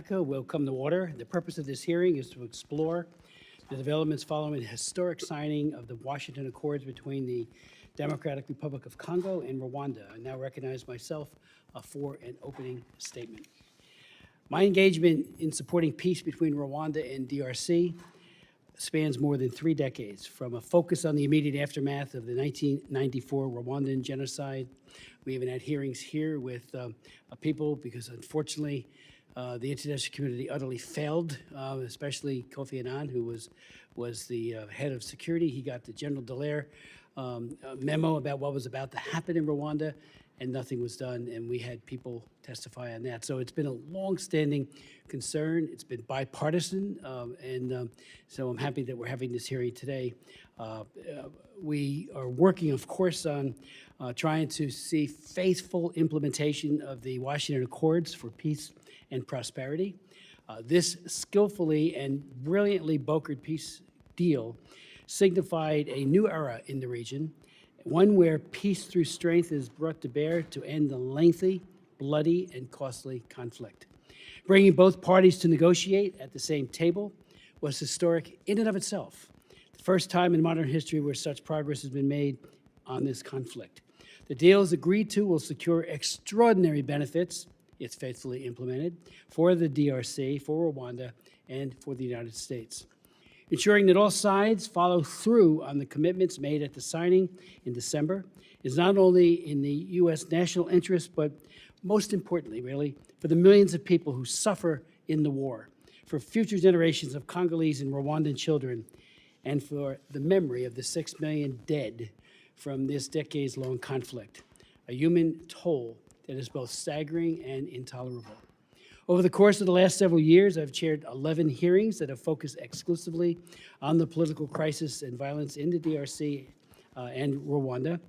America will come to order. The purpose of this hearing is to explore the developments following the historic signing of the Washington Accords between the Democratic Republic of Congo and Rwanda. I now recognize myself for an opening statement. My engagement in supporting peace between Rwanda and DRC spans more than 3 decades, from a focus on the immediate aftermath of the 1994 Rwandan genocide. We even had hearings here with people because, unfortunately, the international community utterly failed, especially Kofi Annan, who was the head of security. He got the General Dallaire memo about what was about to happen in Rwanda, and nothing was done, and we had people testify on that. So it's been a long-standing concern. It's been bipartisan, so I'm happy that we're having this hearing today. We are working, of course, on trying to see faithful implementation of the Washington Accords for peace and prosperity. This skillfully and brilliantly brokered peace deal signified a new era in the region, one where peace through strength is brought to bear to end the lengthy, bloody, and costly conflict. Bringing both parties to negotiate at the same table was historic in and of itself. The first time in modern history where such progress has been made on this conflict. The deals agreed to will secure extraordinary benefits, if faithfully implemented, for the DRC, for Rwanda, and for the United States. Ensuring that all sides follow through on the commitments made at the signing in December is not only in the U.S. national interest, but most importantly, really, for the millions of people who suffer in the war, for future generations of Congolese and Rwandan children, and for the memory of the 6 million dead from this decades-long conflict, a human toll that is both staggering and intolerable. Over the course of the last several years, I've chaired 11 hearings that have focused exclusively on the political crisis and violence in the DRC and Rwanda.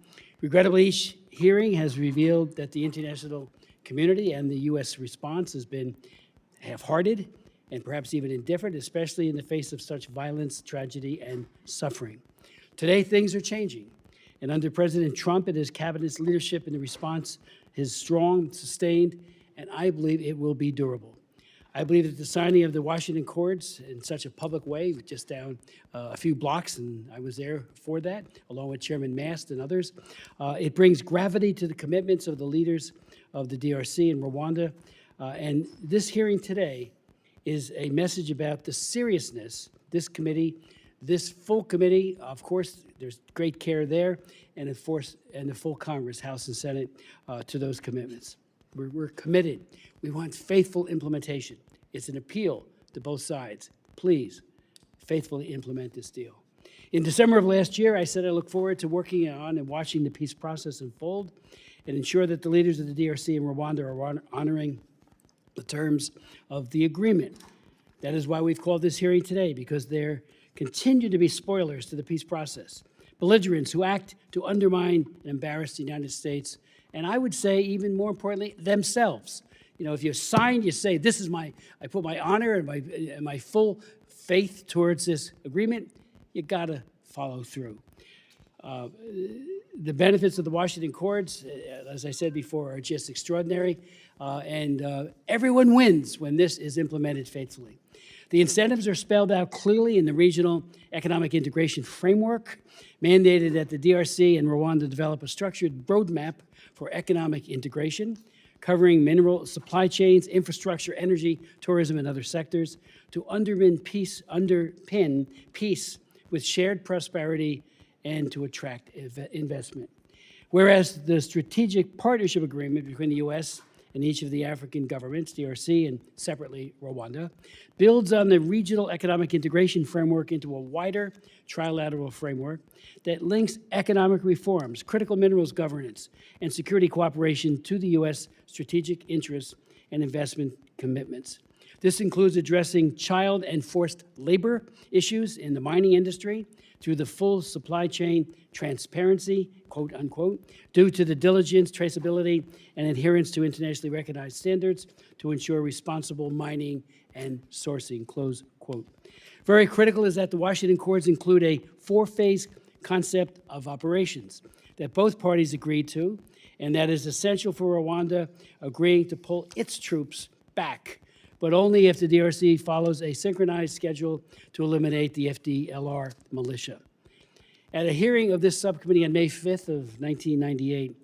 Regrettably, each hearing has revealed that the international community and the U.S. response has been half-hearted and perhaps even indifferent, especially in the face of such violence, tragedy, and suffering. Today, things are changing, and under President Trump and his cabinet's leadership in the response is strong, sustained, and I believe it will be durable. I believe that the signing of the Washington Accords in such a public way, just down a few blocks, and I was there for that, along with Chairman Mast and others, it brings gravity to the commitments of the leaders of the DRC and Rwanda. And this hearing today is a message about the seriousness, this committee, this full committee, of course, there's great care there, and of course, and the full Congress, House and Senate, to those commitments. We're committed. We want faithful implementation. It's an appeal to both sides. Please, faithfully implement this deal. In December of last year, I said I look forward to working on and watching the peace process unfold and ensure that the leaders of the DRC and Rwanda are honoring the terms of the agreement. That is why we've called this hearing today, because there continue to be spoilers to the peace process, belligerents who act to undermine and embarrass the United States, and I would say, even more importantly, themselves. You know, if you sign, you say, this is I put my honor and my full faith towards this agreement, you gotta follow through. The benefits of the Washington Accords, as I said before, are just extraordinary, and everyone wins when this is implemented faithfully. The incentives are spelled out clearly in the Regional Economic Integration Framework, mandated that the DRC and Rwanda develop a structured roadmap for economic integration, covering mineral supply chains, infrastructure, energy, tourism, and other sectors, to underpin peace with shared prosperity and to attract investment. Whereas the Strategic Partnership Agreement between the U.S. and each of the African governments, DRC and separately Rwanda, builds on the Regional Economic Integration Framework into a wider trilateral framework that links economic reforms, critical minerals governance, and security cooperation to the U.S. strategic interests and investment commitments. This includes addressing child and forced labor issues in the mining industry through the full supply chain transparency, quote unquote, due to the diligence, traceability, and adherence to internationally recognized standards to ensure responsible mining and sourcing, close quote. Very critical is that the Washington Accords include a 4-phase concept of operations that both parties agreed to, and that is essential for Rwanda agreeing to pull its troops back but only if the DRC follows a synchronized schedule to eliminate the FDLR militia. At a hearing of this subcommittee on May 5th of 1998,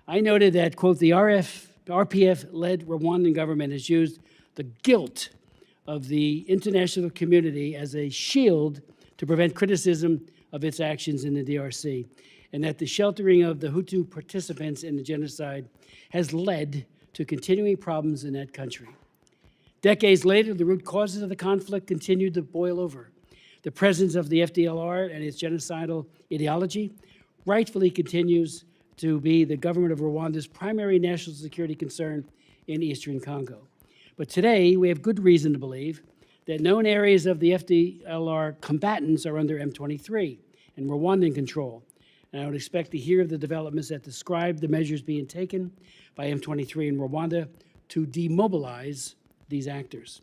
I noted that, quote, the RPF-led Rwandan government has used the guilt of the international community as a shield to prevent criticism of its actions in the DRC, and that the sheltering of the Hutu participants in the genocide has led to continuing problems in that country. Decades later, the root causes of the conflict continued to boil over. The presence of the FDLR and its genocidal ideology rightfully continues to be the government of Rwanda's primary national security concern in eastern Congo. But today, we have good reason to believe that known areas of the FDLR combatants are under M23 and Rwandan control. And I would expect to hear the developments that describe the measures being taken by M23 in Rwanda to demobilize these actors.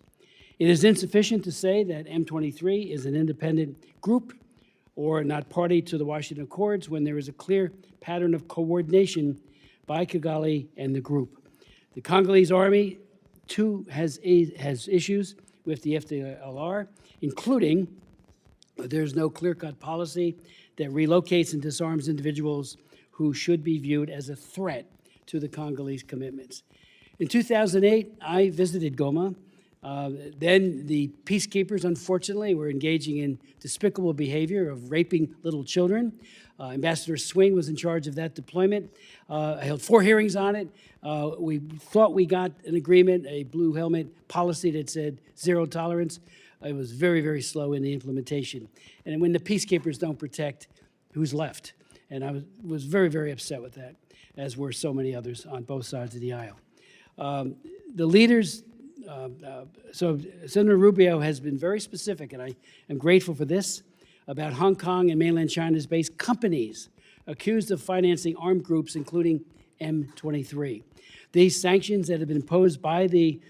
It is insufficient to say that M23 is an independent group or not party to the Washington Accords when there is a clear pattern of coordination by Kigali and the group. The Congolese army, too, has issues with the FDLR, including there's no clear-cut policy that relocates and disarms individuals who should be viewed as a threat to the Congolese commitments. In 2008, I visited Goma. Then the peacekeepers, unfortunately, were engaging in despicable behavior of raping little children. Ambassador Swing was in charge of that deployment. I held 4 hearings on it. We thought we got an agreement, a blue helmet policy that said zero tolerance. It was very, very slow in the implementation. And when the peacekeepers don't protect, who's left? And I was very, very upset with that, as were so many others on both sides of the aisle. The leaders, so Senator Rubio has been very specific, and I am grateful for this, about Hong Kong and mainland China's based companies accused of financing armed groups, including M23. These sanctions that have been imposed by the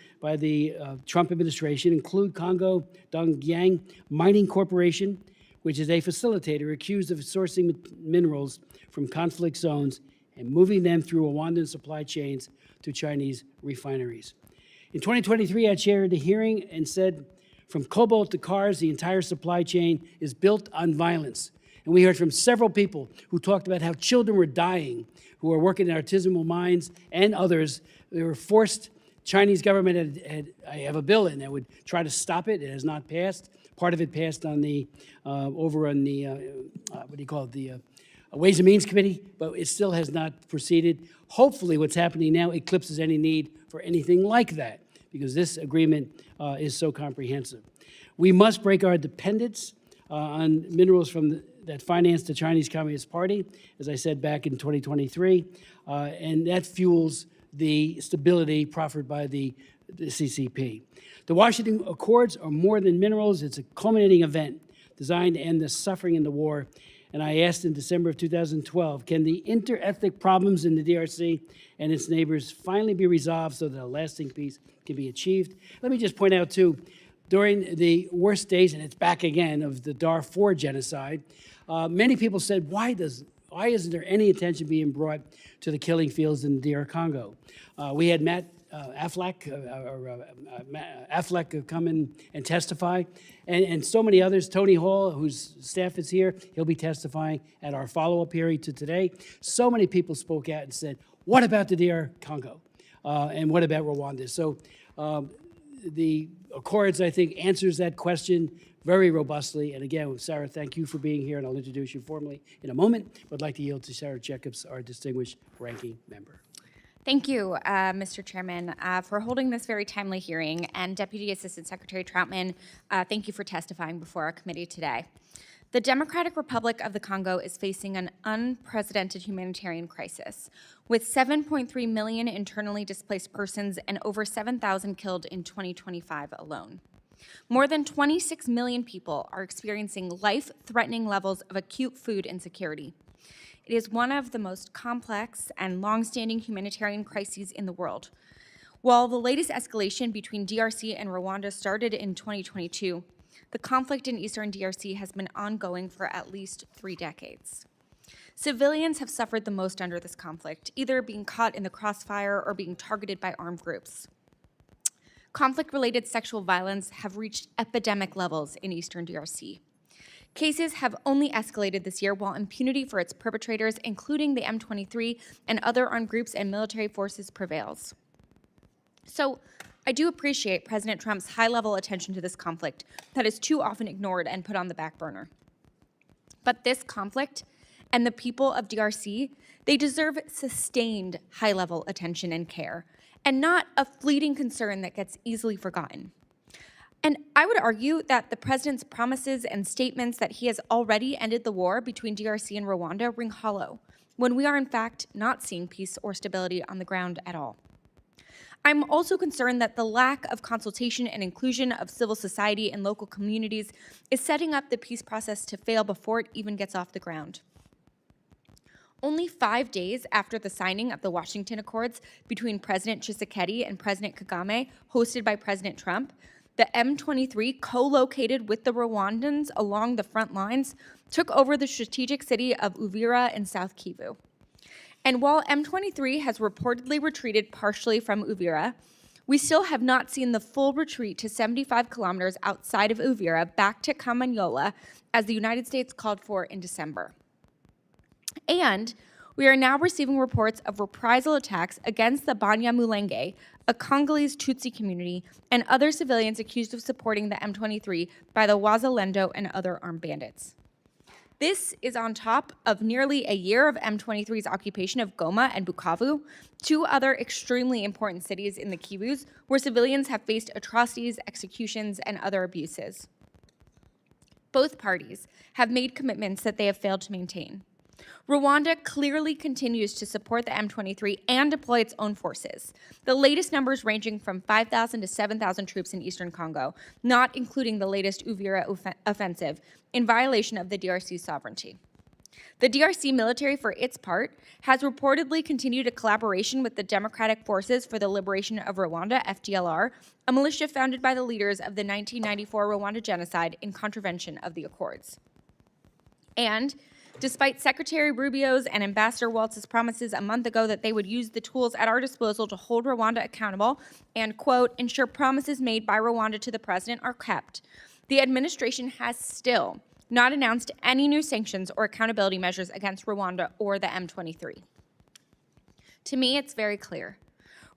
Trump administration include Congo Dongyang Mining Corporation, which is a facilitator accused of sourcing minerals from conflict zones and moving them through Rwandan supply chains to Chinese refineries. In 2023, I chaired a hearing and said, from cobalt to cars, the entire supply chain is built on violence. And we heard from several people who talked about how children were dying, who are working in artisanal mines, and others. They were forced. Chinese government I have a bill in that would try to stop it. It has not passed. Part of it passed on the, over on the, Ways and Means Committee, but it still has not proceeded. Hopefully what's happening now eclipses any need for anything like that, because this agreement is so comprehensive. We must break our dependence on minerals that finance the Chinese Communist Party, as I said back in 2023, and that fuels the stability proffered by the CCP. The Washington Accords are more than minerals. It's a culminating event designed to end the suffering in the war. And I asked in December of 2012, can the inter-ethnic problems in the DRC and its neighbors finally be resolved so that a lasting peace can be achieved? Let me just point out, too, during the worst days, and it's back again, of the Darfur genocide, many people said, why isn't there any attention being brought to the killing fields in DR Congo? We had Matt Affleck come in and testify, and so many others. Tony Hall, whose staff is here, he'll be testifying at our follow-up hearing to today. So many people spoke out and said, what about the DR Congo? And what about Rwanda? So the Accords, I think, answers that question very robustly. And again, Sarah, thank you for being here, and I'll introduce you formally in a moment. I'd like to yield to Sarah Jacobs, our distinguished ranking member. Thank you, Mr. Chairman, for holding this very timely hearing. And Deputy Assistant Secretary Troutman, thank you for testifying before our committee today. The Democratic Republic of the Congo is facing an unprecedented humanitarian crisis, with 7.3 million internally displaced persons and over 7,000 killed in 2025 alone. More than 26 million people are experiencing life-threatening levels of acute food insecurity. It is one of the most complex and long-standing humanitarian crises in the world. While the latest escalation between DRC and Rwanda started in 2022, the conflict in eastern DRC has been ongoing for at least 3 decades. Civilians have suffered the most under this conflict, either being caught in the crossfire or being targeted by armed groups. conflict-related sexual violence have reached epidemic levels in eastern DRC. Cases have only escalated this year while impunity for its perpetrators, including the M23 and other armed groups and military forces, prevails. So I do appreciate President Trump's high-level attention to this conflict that is too often ignored and put on the back burner. But this conflict and the people of DRC, they deserve sustained high-level attention and care, and not a fleeting concern that gets easily forgotten. And I would argue that the president's promises and statements that he has already ended the war between DRC and Rwanda ring hollow, when we are in fact not seeing peace or stability on the ground at all. I'm also concerned that the lack of consultation and inclusion of civil society and local communities is setting up the peace process to fail before it even gets off the ground. Only 5 days after the signing of the Washington Accords between President Tshisekedi and President Kagame, hosted by President Trump, the M23, co-located with the Rwandans along the front lines, took over the strategic city of Uvira in South Kivu. And while M23 has reportedly retreated partially from Uvira, we still have not seen the full retreat to 75 kilometers outside of Uvira back to Kamanyola, as the United States called for in December. And we are now receiving reports of reprisal attacks against the Banyamulenge, a Congolese Tutsi community, and other civilians accused of supporting the M23 by the Wazalendo and other armed bandits. This is on top of nearly a year of M23's occupation of Goma and Bukavu, two other extremely important cities in the Kivus, where civilians have faced atrocities, executions, and other abuses. Both parties have made commitments that they have failed to maintain. Rwanda clearly continues to support the M23 and deploy its own forces, the latest numbers ranging from 5,000 to 7,000 troops in eastern Congo, not including the latest Uvira offensive, in violation of the DRC's sovereignty. The DRC military, for its part, has reportedly continued a collaboration with the Democratic Forces for the Liberation of Rwanda, FDLR, a militia founded by the leaders of the 1994 Rwanda genocide in contravention of the Accords. And despite Secretary Rubio's and Ambassador Waltz's promises a month ago that they would use the tools at our disposal to hold Rwanda accountable and, quote, ensure promises made by Rwanda to the president are kept, the administration has still not announced any new sanctions or accountability measures against Rwanda or the M23. To me, it's very clear.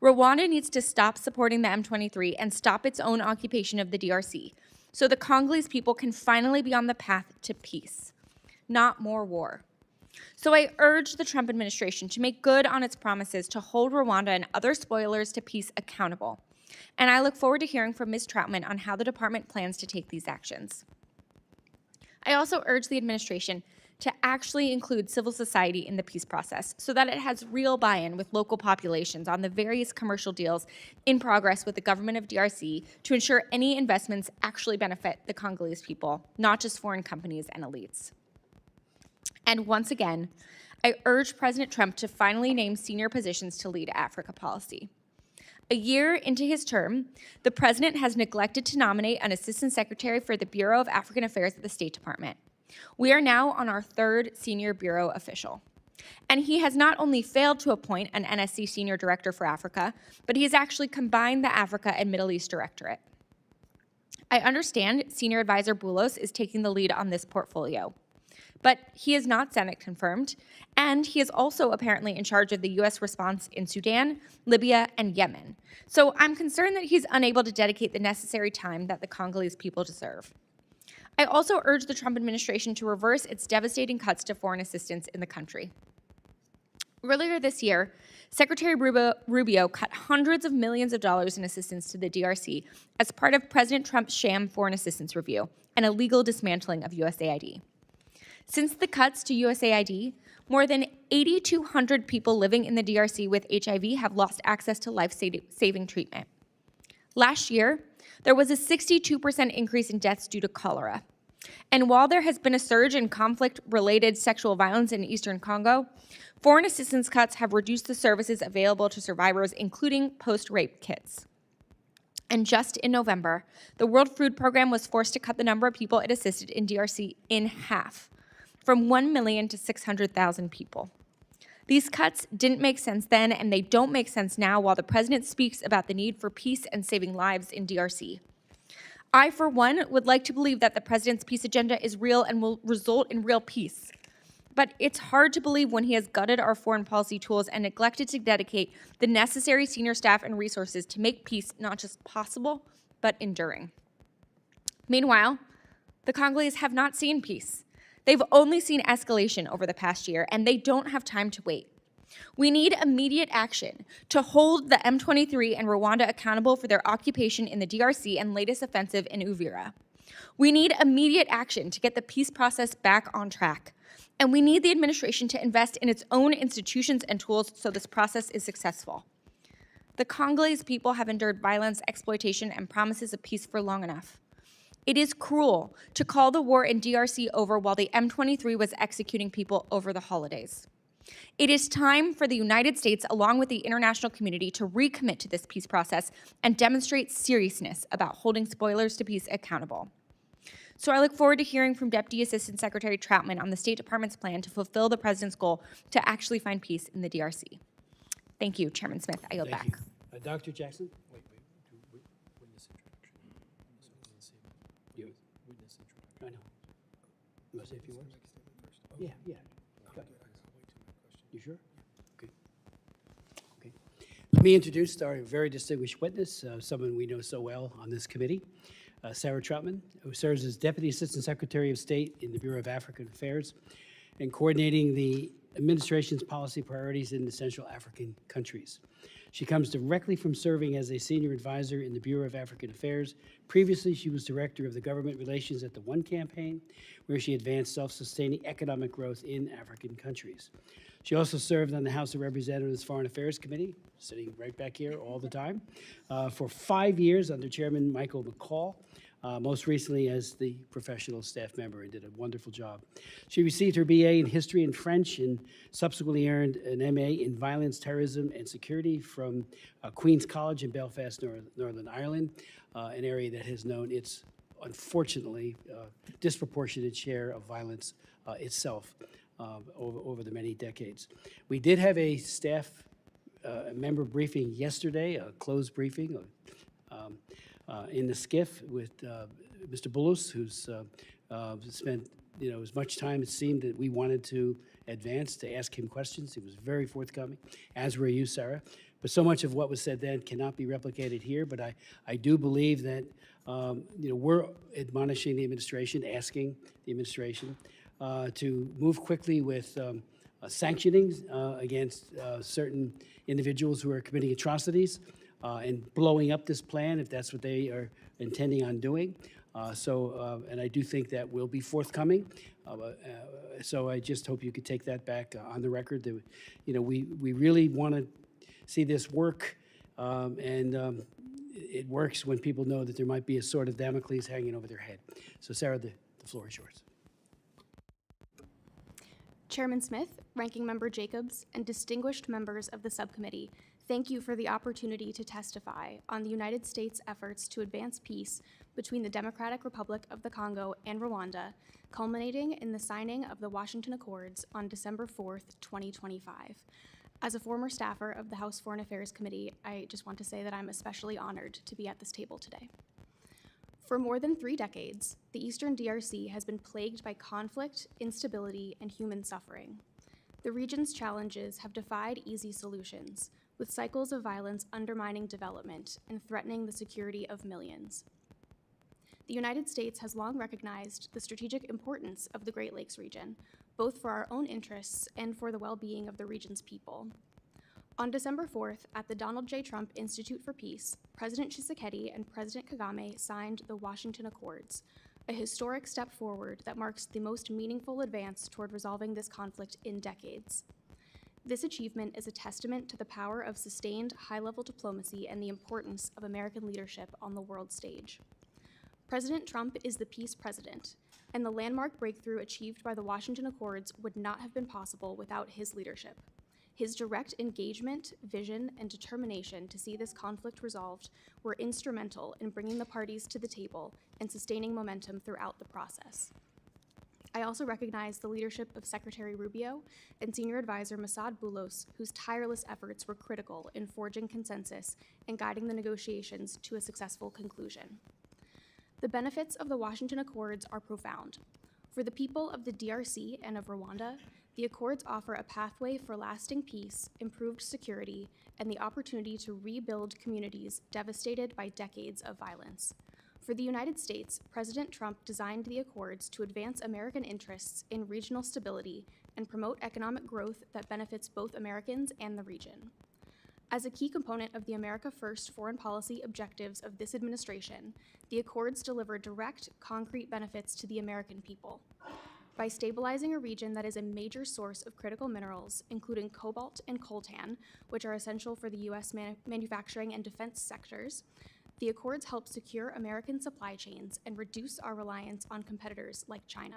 Rwanda needs to stop supporting the M23 and stop its own occupation of the DRC so the Congolese people can finally be on the path to peace. Not more war. So I urge the Trump administration to make good on its promises to hold Rwanda and other spoilers to peace accountable. And I look forward to hearing from Ms. Troutman on how the department plans to take these actions. I also urge the administration to actually include civil society in the peace process so that it has real buy-in with local populations on the various commercial deals in progress with the government of DRC to ensure any investments actually benefit the Congolese people, not just foreign companies and elites. And once again, I urge President Trump to finally name senior positions to lead Africa policy. A year into his term, the president has neglected to nominate an assistant secretary for the Bureau of African Affairs at the State Department. We are now on our third senior bureau official. And he has not only failed to appoint an NSC senior director for Africa, but he has actually combined the Africa and Middle East Directorate. I understand Senior Advisor Boulos is taking the lead on this portfolio, but he is not Senate confirmed, and he is also apparently in charge of the U.S. response in Sudan, Libya, and Yemen. So I'm concerned that he's unable to dedicate the necessary time that the Congolese people deserve. I also urge the Trump administration to reverse its devastating cuts to foreign assistance in the country. Earlier this year, Secretary Rubio cut hundreds of millions of dollars in assistance to the DRC as part of President Trump's sham foreign assistance review and illegal dismantling of USAID. Since the cuts to USAID, more than 8,200 people living in the DRC with HIV have lost access to life-saving treatment. Last year, there was a 62% increase in deaths due to cholera. And while there has been a surge in conflict-related sexual violence in eastern Congo, foreign assistance cuts have reduced the services available to survivors, including post-rape kits. And just in November, the World Food Program was forced to cut the number of people it assisted in DRC in half, from 1 million to 600,000 people. These cuts didn't make sense then, and they don't make sense now while the president speaks about the need for peace and saving lives in DRC. I, for one, would like to believe that the president's peace agenda is real and will result in real peace. But it's hard to believe when he has gutted our foreign policy tools and neglected to dedicate the necessary senior staff and resources to make peace not just possible, but enduring. Meanwhile, the Congolese have not seen peace. They've only seen escalation over the past year, and they don't have time to wait. We need immediate action to hold the M23 and Rwanda accountable for their occupation in the DRC and latest offensive in Uvira. We need immediate action to get the peace process back on track. And we need the administration to invest in its own institutions and tools so this process is successful. The Congolese people have endured violence, exploitation, and promises of peace for long enough. It is cruel to call the war in DRC over while the M23 was executing people over the holidays. It is time for the United States, along with the international community, to recommit to this peace process and demonstrate seriousness about holding spoilers to peace accountable. So I look forward to hearing from Deputy Assistant Secretary Troutman on the State Department's plan to fulfill the president's goal to actually find peace in the DRC. Thank you, Chairman Smith. I yield back. Dr. Jackson? Witness introduction. You. Witness introduction. I know. You want to say a few words? Yeah. Go ahead. You sure? Okay. Let me introduce our very distinguished witness, someone we know so well on this committee, Sarah Troutman, who serves as Deputy Assistant Secretary of State in the Bureau of African Affairs and coordinating the administration's policy priorities in the Central African countries. She comes directly from serving as a senior advisor in the Bureau of African Affairs. Previously, she was director of the government relations at the One Campaign, where she advanced self-sustaining economic growth in African countries. She also served on the House of Representatives Foreign Affairs Committee, sitting right back here all the time, for 5 years under Chairman Michael McCall, most recently as the professional staff member, and did a wonderful job. She received her BA in History and French and subsequently earned an MA in Violence, Terrorism, and Security from Queen's College in Belfast, Northern Ireland, an area that has known its, unfortunately, disproportionate share of violence itself over the many decades. We did have a staff member briefing yesterday, a closed briefing in the SCIF with Mr. Bullis, who's spent as much time it seemed that we wanted to advance to ask him questions. He was very forthcoming, as were you, Sarah. But so much of what was said then cannot be replicated here. But I do believe that we're admonishing the administration, asking the administration to move quickly with sanctioning against certain individuals who are committing atrocities and blowing up this plan if that's what they are intending on doing. And I do think that will be forthcoming. So I just hope you could take that back on the record. That, we really want to see this work, and it works when people know that there might be a sword of Damocles hanging over their head. So Sarah, the floor is yours. Chairman Smith, Ranking Member Jacobs, and distinguished members of the subcommittee, thank you for the opportunity to testify on the United States' efforts to advance peace between the Democratic Republic of the Congo and Rwanda, culminating in the signing of the Washington Accords on December 4th, 2025. As a former staffer of the House Foreign Affairs Committee, I just want to say that I'm especially honored to be at this table today. For more than 3 decades, the Eastern DRC has been plagued by conflict, instability, and human suffering. The region's challenges have defied easy solutions, with cycles of violence undermining development and threatening the security of millions. The United States has long recognized the strategic importance of the Great Lakes region, both for our own interests and for the well-being of the region's people. On December 4th, at the Donald J. Trump Institute for Peace, President Tshisekedi and President Kagame signed the Washington Accords, a historic step forward that marks the most meaningful advance toward resolving this conflict in decades. This achievement is a testament to the power of sustained high-level diplomacy and the importance of American leadership on the world stage. President Trump is the peace president, and the landmark breakthrough achieved by the Washington Accords would not have been possible without his leadership. His direct engagement, vision, and determination to see this conflict resolved were instrumental in bringing the parties to the table and sustaining momentum throughout the process. I also recognize the leadership of Secretary Rubio and Senior Advisor Masad Boulos, whose tireless efforts were critical in forging consensus and guiding the negotiations to a successful conclusion. The benefits of the Washington Accords are profound. For the people of the DRC and of Rwanda, the Accords offer a pathway for lasting peace, improved security, and the opportunity to rebuild communities devastated by decades of violence. For the United States, President Trump designed the Accords to advance American interests in regional stability and promote economic growth that benefits both Americans and the region. As a key component of the America First foreign policy objectives of this administration, the Accords deliver direct, concrete benefits to the American people. By stabilizing a region that is a major source of critical minerals, including cobalt and coltan, which are essential for the U.S. manufacturing and defense sectors, the Accords help secure American supply chains and reduce our reliance on competitors like China.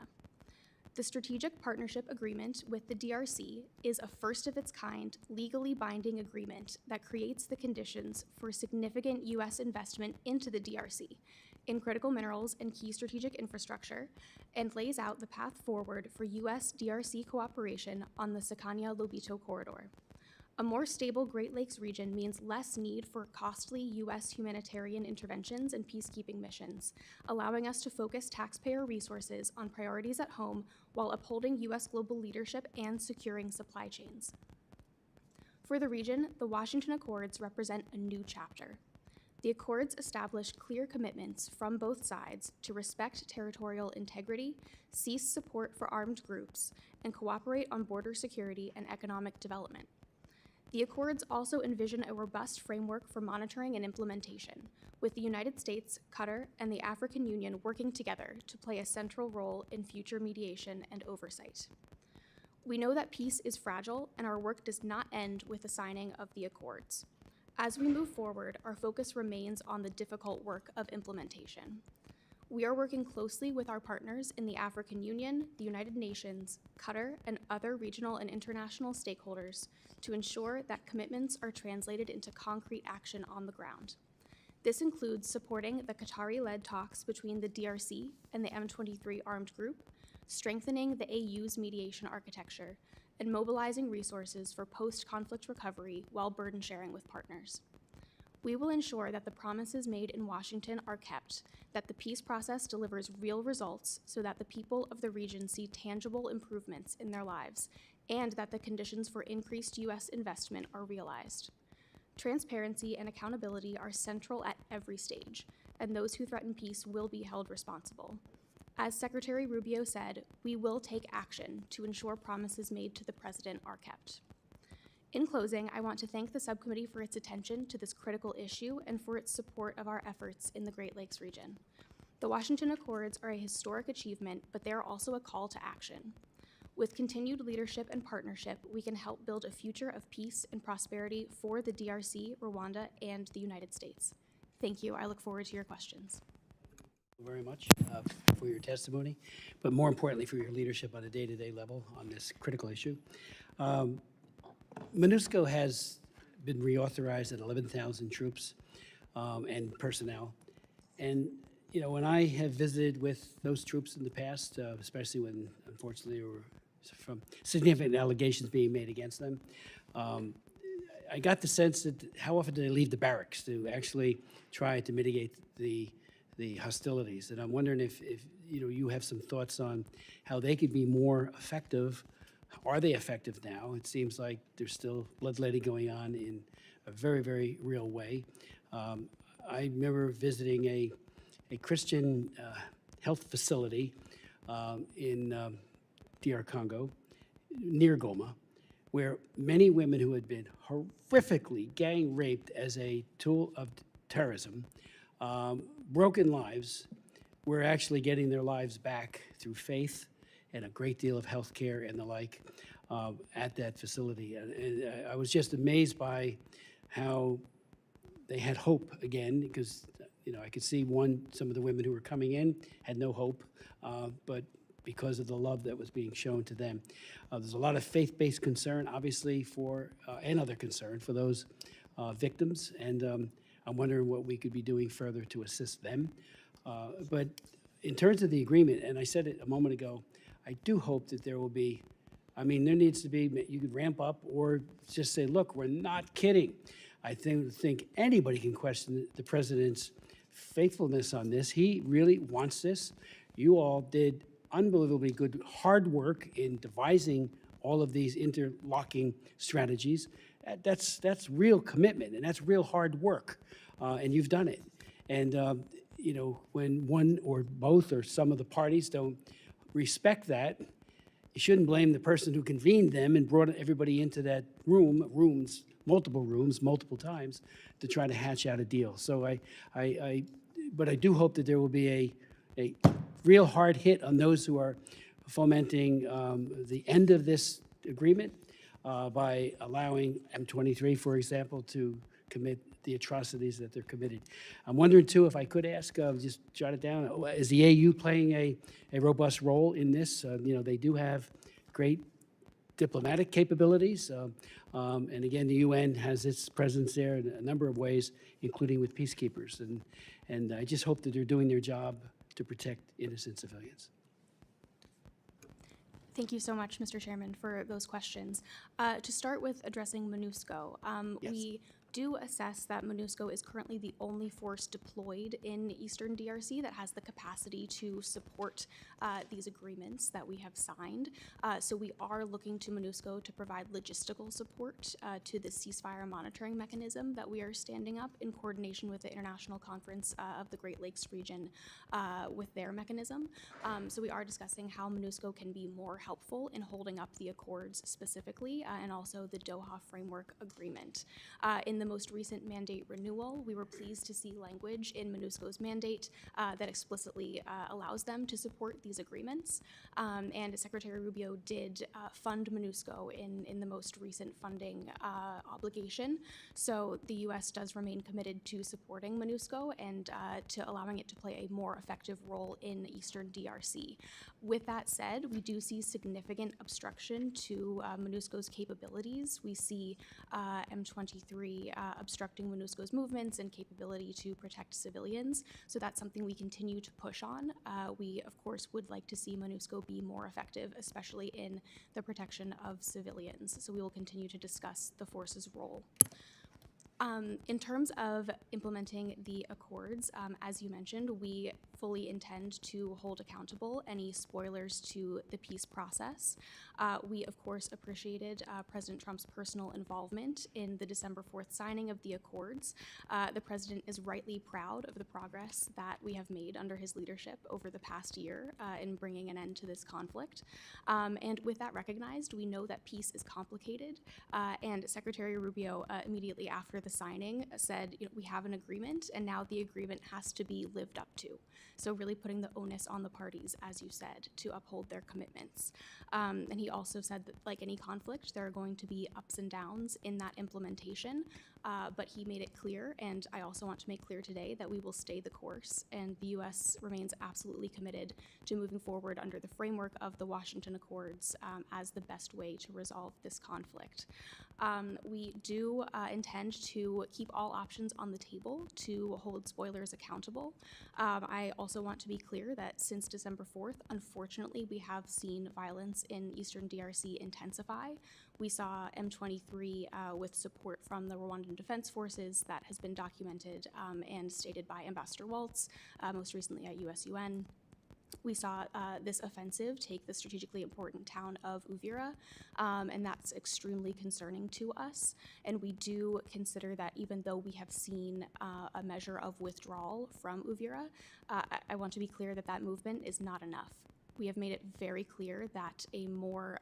The Strategic Partnership Agreement with the DRC is a first-of-its-kind, legally binding agreement that creates the conditions for significant U.S. investment into the DRC in critical minerals and key strategic infrastructure, and lays out the path forward for U.S.-DRC cooperation on the Sakania-Lobito corridor. A more stable Great Lakes region means less need for costly U.S. humanitarian interventions and peacekeeping missions, allowing us to focus taxpayer resources on priorities at home while upholding U.S. global leadership and securing supply chains. For the region, the Washington Accords represent a new chapter. The Accords established clear commitments from both sides to respect territorial integrity, cease support for armed groups, and cooperate on border security and economic development. The Accords also envision a robust framework for monitoring and implementation, with the United States, Qatar, and the African Union working together to play a central role in future mediation and oversight. We know that peace is fragile, and our work does not end with the signing of the Accords. As we move forward, our focus remains on the difficult work of implementation. We are working closely with our partners in the African Union, the United Nations, Qatar, and other regional and international stakeholders to ensure that commitments are translated into concrete action on the ground. This includes supporting the Qatari-led talks between the DRC and the M23 armed group, strengthening the AU's mediation architecture, and mobilizing resources for post-conflict recovery while burden sharing with partners. We will ensure that the promises made in Washington are kept, that the peace process delivers real results so that the people of the region see tangible improvements in their lives, and that the conditions for increased U.S. investment are realized. Transparency and accountability are central at every stage, and those who threaten peace will be held responsible. As Secretary Rubio said, we will take action to ensure promises made to the President are kept. In closing, I want to thank the subcommittee for its attention to this critical issue and for its support of our efforts in the Great Lakes region. The Washington Accords are a historic achievement, but they are also a call to action. With continued leadership and partnership, we can help build a future of peace and prosperity for the DRC, Rwanda, and the United States. Thank you. I look forward to your questions. Thank you very much for your testimony, but more importantly, for your leadership on a day-to-day level on this critical issue. MONUSCO has been reauthorized at 11,000 troops and personnel. And, you know, when I have visited with those troops in the past, especially when, unfortunately, there were from significant allegations being made against them, I got the sense that how often do they leave the barracks to actually try to mitigate the hostilities? And I'm wondering if you know, you have some thoughts on how they could be more effective. Are they effective now? It seems like there's still bloodletting going on in a very, very real way. I remember visiting a Christian health facility in DR Congo, near Goma, where many women who had been horrifically gang raped as a tool of terrorism, broken lives, were actually getting their lives back through faith and a great deal of health care and the like at that facility. And I was just amazed by how they had hope again, because you know, I could see some of the women who were coming in had no hope, but because of the love that was being shown to them. There's a lot of faith-based concern, obviously, and other concern for those victims, and I'm wondering what we could be doing further to assist them. But in terms of the agreement, and I said it a moment ago, I do hope that there will be, I mean, there needs to be, you could ramp up or just say, look, we're not kidding. I think anybody can question the president's faithfulness on this. He really wants this. You all did unbelievably good hard work in devising all of these interlocking strategies. That's real commitment, and that's real hard work, and you've done it. And you know, when one or both or some of the parties don't respect that, you shouldn't blame the person who convened them and brought everybody into that multiple rooms, multiple times, to try to hatch out a deal. So but I do hope that there will be a real hard hit on those who are fomenting the end of this agreement by allowing M23, for example, to commit the atrocities that they're committed. I'm wondering too, if I could ask, just jot it down, is the AU playing a robust role in this? You know, they do have great diplomatic capabilities, and again, the UN has its presence there in a number of ways, including with peacekeepers, and I just hope that they're doing their job to protect innocent civilians. Thank you so much, Mr. Chairman, for those questions. To start with addressing MONUSCO, Yes. we do assess that MONUSCO is currently the only force deployed in Eastern DRC that has the capacity to support these agreements that we have signed. So we are looking to MONUSCO to provide logistical support to the ceasefire monitoring mechanism that we are standing up in coordination with the International Conference of the Great Lakes region with their mechanism. So we are discussing how MONUSCO can be more helpful in holding up the accords specifically and also the Doha Framework Agreement. In the most recent mandate renewal, we were pleased to see language in MONUSCO's mandate that explicitly allows them to support these agreements. And Secretary Rubio did fund MONUSCO in the most recent funding obligation. So the U.S. does remain committed to supporting MONUSCO and to allowing it to play a more effective role in Eastern DRC. With that said, we do see significant obstruction to MONUSCO's capabilities. We see M23 obstructing MONUSCO's movements and capability to protect civilians. So that's something we continue to push on. We, of course, would like to see MONUSCO be more effective, especially in the protection of civilians. So we will continue to discuss the force's role. In terms of implementing the accords, as you mentioned, we fully intend to hold accountable any spoilers to the peace process. We, of course, appreciated President Trump's personal involvement in the December 4th signing of the accords. The president is rightly proud of the progress that we have made under his leadership over the past year in bringing an end to this conflict. And with that recognized, we know that peace is complicated, and Secretary Rubio immediately after the signing said, you know, we have an agreement, and now the agreement has to be lived up to. So really putting the onus on the parties, as you said, to uphold their commitments. And he also said that, like any conflict, there are going to be ups and downs in that implementation, but he made it clear, and I also want to make clear today, that we will stay the course, and the U.S. remains absolutely committed to moving forward under the framework of the Washington Accords as the best way to resolve this conflict. We do intend to keep all options on the table to hold spoilers accountable. I also want to be clear that since December 4th, unfortunately, we have seen violence in Eastern DRC intensify. We saw M23 with support from the Rwandan Defense Forces that has been documented and stated by Ambassador Waltz, most recently at USUN. We saw this offensive take the strategically important town of Uvira, and that's extremely concerning to us. And we do consider that even though we have seen a measure of withdrawal from Uvira, I want to be clear that that movement is not enough. We have made it very clear that a more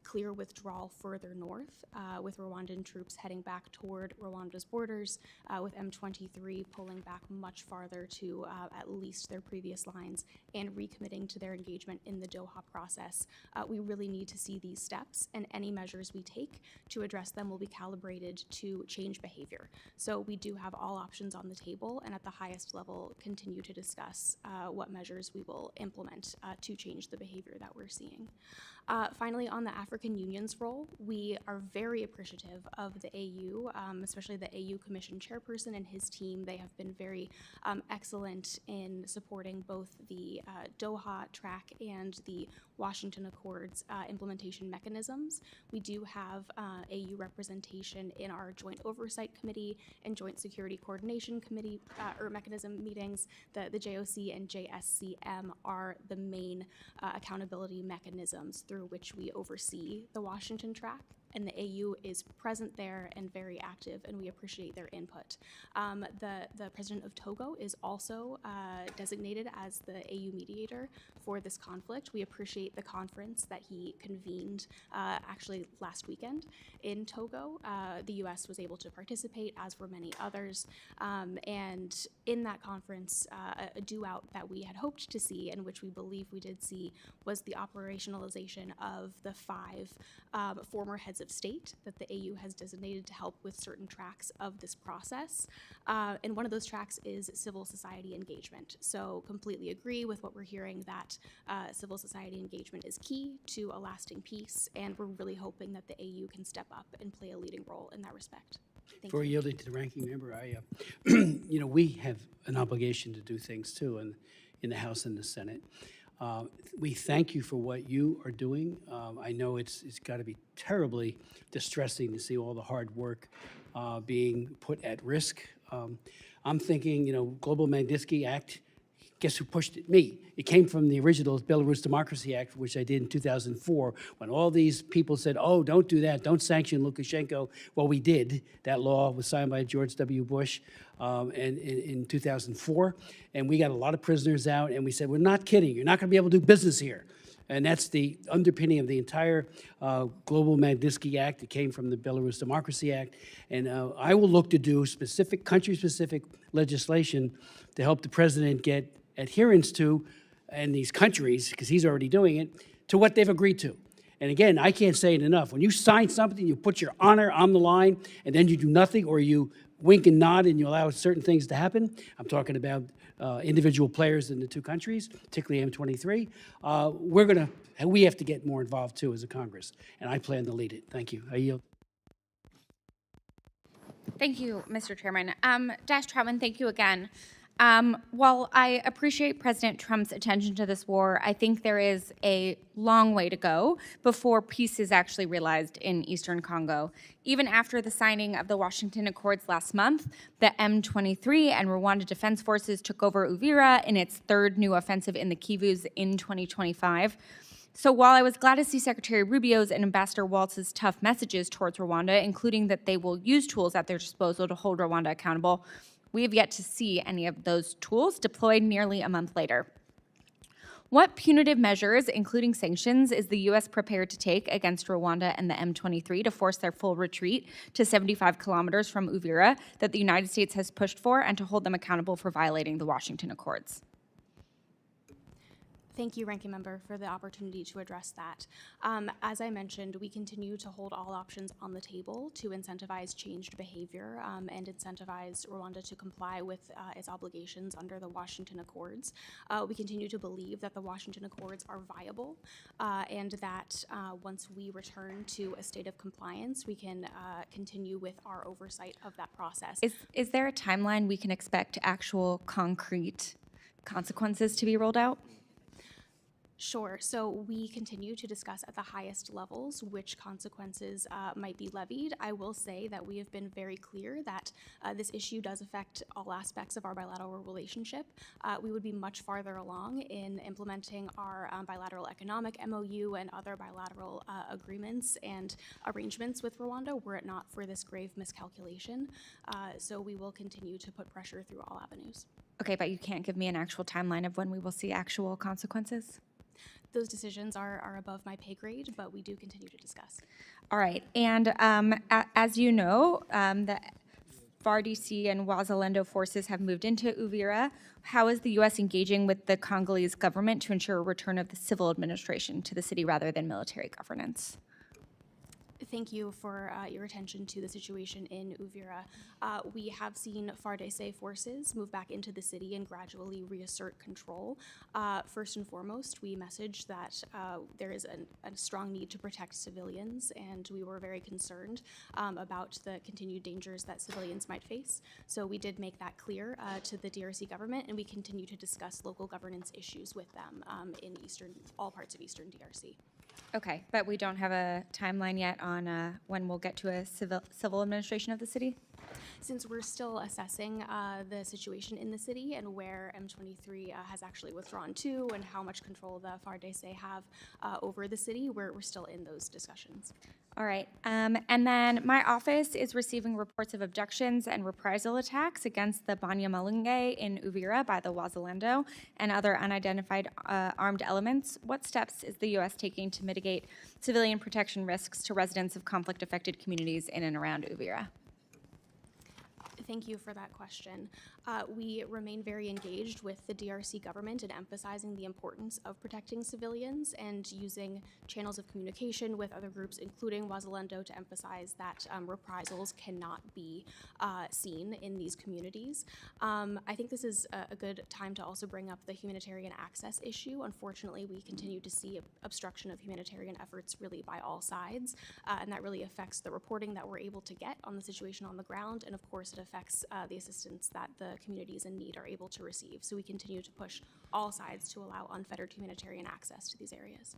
clear withdrawal further north, with Rwandan troops heading back toward Rwanda's borders, with M23 pulling back much farther to at least their previous lines and recommitting to their engagement in the Doha process. We really need to see these steps, and any measures we take to address them will be calibrated to change behavior. So we do have all options on the table, and at the highest level continue to discuss what measures we will implement to change the behavior that we're seeing. Finally, on the African Union's role, we are very appreciative of the AU, especially the AU Commission chairperson and his team. They have been very excellent in supporting both the Doha track and the Washington Accords implementation mechanisms. We do have AU representation in our Joint Oversight Committee and Joint Security Coordination Committee or mechanism meetings. The JOC and JSCM are the main accountability mechanisms through which we oversee the Washington track, and the AU is present there and very active, and we appreciate their input. The president of Togo is also designated as the AU mediator for this conflict. We appreciate the conference that he convened actually last weekend in Togo. The U.S. was able to participate, as were many others, and in that conference, a do-out that we had hoped to see, and which we believe we did see, was the operationalization of the 5 former heads of state that the AU has designated to help with certain tracks of this process. And one of those tracks is civil society engagement. So completely agree with what we're hearing, that civil society engagement is key to a lasting peace, and we're really hoping that the AU can step up and play a leading role in that respect. Thank Before you. yielding to the ranking member, we have an obligation to do things too in the House and the Senate. We thank you for what you are doing. I know it's got to be terribly distressing to see all the hard work being put at risk. I'm thinking, Global Magnitsky Act, guess who pushed it? Me. It came from the original Belarus Democracy Act, which I did in 2004, when all these people said, oh, don't do that, don't sanction Lukashenko. Well, we did. That law was signed by George W. Bush in 2004, and we got a lot of prisoners out, and we said, we're not kidding, you're not going to be able to do business here. And that's the underpinning of the entire Global Magnitsky Act. It came from the Belarus Democracy Act. And I will look to do specific, country-specific legislation to help the president get adherence to, and these countries, because he's already doing it, to what they've agreed to. And again, I can't say it enough. When you sign something, you put your honor on the line, and then you do nothing, or you wink and nod and you allow certain things to happen. I'm talking about individual players in the 2 countries, particularly M23. We have to get more involved too as a Congress, and I plan to lead it. Thank you. I yield. Thank you, Mr. Chairman. Dash Troutman, thank you again. While I appreciate President Trump's attention to this war, I think there is a long way to go before peace is actually realized in Eastern Congo. Even after the signing of the Washington Accords last month, the M23 and Rwanda Defense Forces took over Uvira in its 3rd new offensive in the Kivus in 2025. So while I was glad to see Secretary Rubio's and Ambassador Waltz's tough messages towards Rwanda, including that they will use tools at their disposal to hold Rwanda accountable, we have yet to see any of those tools deployed nearly a month later. What punitive measures, including sanctions, is the U.S. prepared to take against Rwanda and the M23 to force their full retreat to 75 kilometers from Uvira that the United States has pushed for, and to hold them accountable for violating the Washington Accords? Thank you, Ranking Member, for the opportunity to address that. As I mentioned, we continue to hold all options on the table to incentivize changed behavior and incentivize Rwanda to comply with its obligations under the Washington Accords. We continue to believe that the Washington Accords are viable and that once we return to a state of compliance, we can continue with our oversight of that process. Is there a timeline we can expect actual concrete consequences to be rolled out? Sure. So we continue to discuss at the highest levels which consequences might be levied. I will say that we have been very clear that this issue does affect all aspects of our bilateral relationship. We would be much farther along in implementing our bilateral economic MOU and other bilateral agreements and arrangements with Rwanda were it not for this grave miscalculation. So we will continue to put pressure through all avenues. Okay, but you can't give me an actual timeline of when we will see actual consequences? Those decisions are above my pay grade, but we do continue to discuss. All right, and as you know, the FARDC and Wazalendo forces have moved into Uvira. How is the U.S. engaging with the Congolese government to ensure a return of the civil administration to the city rather than military governance? Thank you for your attention to the situation in Uvira. We have seen FARDC forces move back into the city and gradually reassert control. First and foremost, we messaged that there is a strong need to protect civilians, and we were very concerned about the continued dangers that civilians might face. So we did make that clear to the DRC government, and we continue to discuss local governance issues with them in all parts of eastern DRC. Okay, but we don't have a timeline yet on when we'll get to a civil administration of the city? Since we're still assessing the situation in the city and where M23 has actually withdrawn to and how much control the FARDC have over the city, we're still in those discussions. All right, and then my office is receiving reports of abductions and reprisal attacks against the Banyamulenge in Uvira by the Wazalendo and other unidentified armed elements. What steps is the U.S. taking to mitigate civilian protection risks to residents of conflict-affected communities in and around Uvira? Thank you for that question. We remain very engaged with the DRC government in emphasizing the importance of protecting civilians and using channels of communication with other groups, including Wazalendo, to emphasize that reprisals cannot be seen in these communities. I think this is a good time to also bring up the humanitarian access issue. Unfortunately, we continue to see obstruction of humanitarian efforts really by all sides, and that really affects the reporting that we're able to get on the situation on the ground, and of course it affects the assistance that the communities in need are able to receive. So we continue to push all sides to allow unfettered humanitarian access to these areas.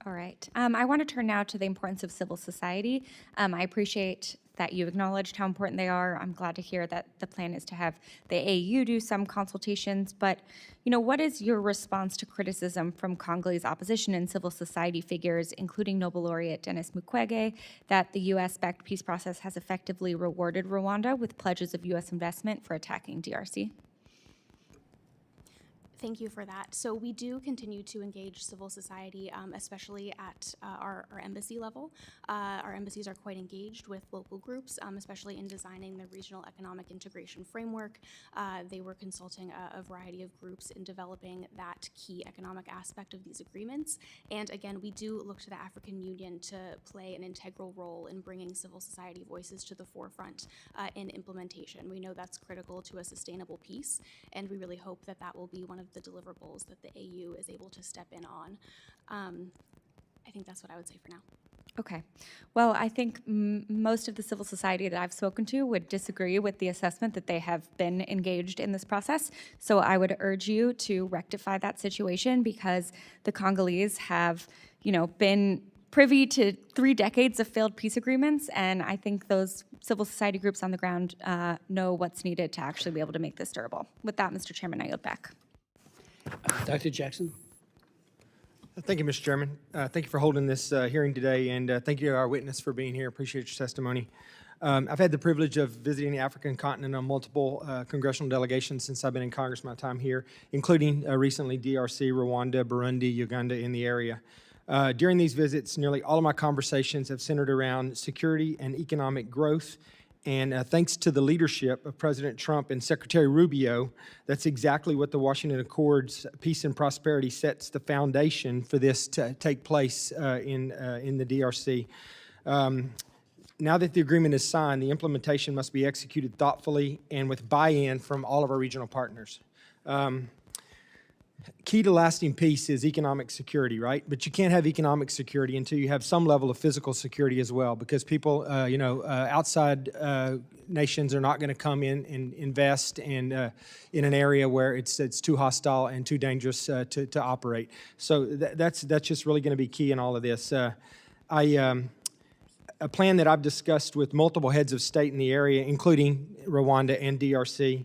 All right. I want to turn now to the importance of civil society. I appreciate that you acknowledged how important they are. I'm glad to hear that the plan is to have the AU do some consultations. But, what is your response to criticism from Congolese opposition and civil society figures, including Nobel laureate Denis Mukwege, that the U.S.-backed peace process has effectively rewarded Rwanda with pledges of U.S. investment for attacking DRC? Thank you for that. So we do continue to engage civil society, especially at our embassy level. Our embassies are quite engaged with local groups, especially in designing the regional economic integration framework. They were consulting a variety of groups in developing that key economic aspect of these agreements. And again, we do look to the African Union to play an integral role in bringing civil society voices to the forefront in implementation. We know that's critical to a sustainable peace, and we really hope that that will be one of the deliverables that the AU is able to step in on. I think that's what I would say for now. Okay. Well, I think most of the civil society that I've spoken to would disagree with the assessment that they have been engaged in this process. So I would urge you to rectify that situation, because the Congolese have, been privy to 3 decades of failed peace agreements, and I think those civil society groups on the ground know what's needed to actually be able to make this durable. With that, Mr. Chairman, I yield back. Dr. Jackson? Thank you, Mr. Chairman. Thank you for holding this hearing today, and thank you to our witness for being here. Appreciate your testimony. I've had the privilege of visiting the African continent on multiple congressional delegations since I've been in Congress my time here, including recently DRC, Rwanda, Burundi, Uganda in the area. During these visits, nearly all of my conversations have centered around security and economic growth. And thanks to the leadership of President Trump and Secretary Rubio, that's exactly what the Washington Accords, peace and prosperity, sets the foundation for this to take place in the DRC. Now that the agreement is signed, the implementation must be executed thoughtfully and with buy-in from all of our regional partners. Key to lasting peace is economic security, right? But you can't have economic security until you have some level of physical security as well, because people, outside nations are not going to come in and invest in an area where it's too hostile and too dangerous to operate. So that's just really going to be key in all of this. A plan that I've discussed with multiple heads of state in the area, including Rwanda and DRC,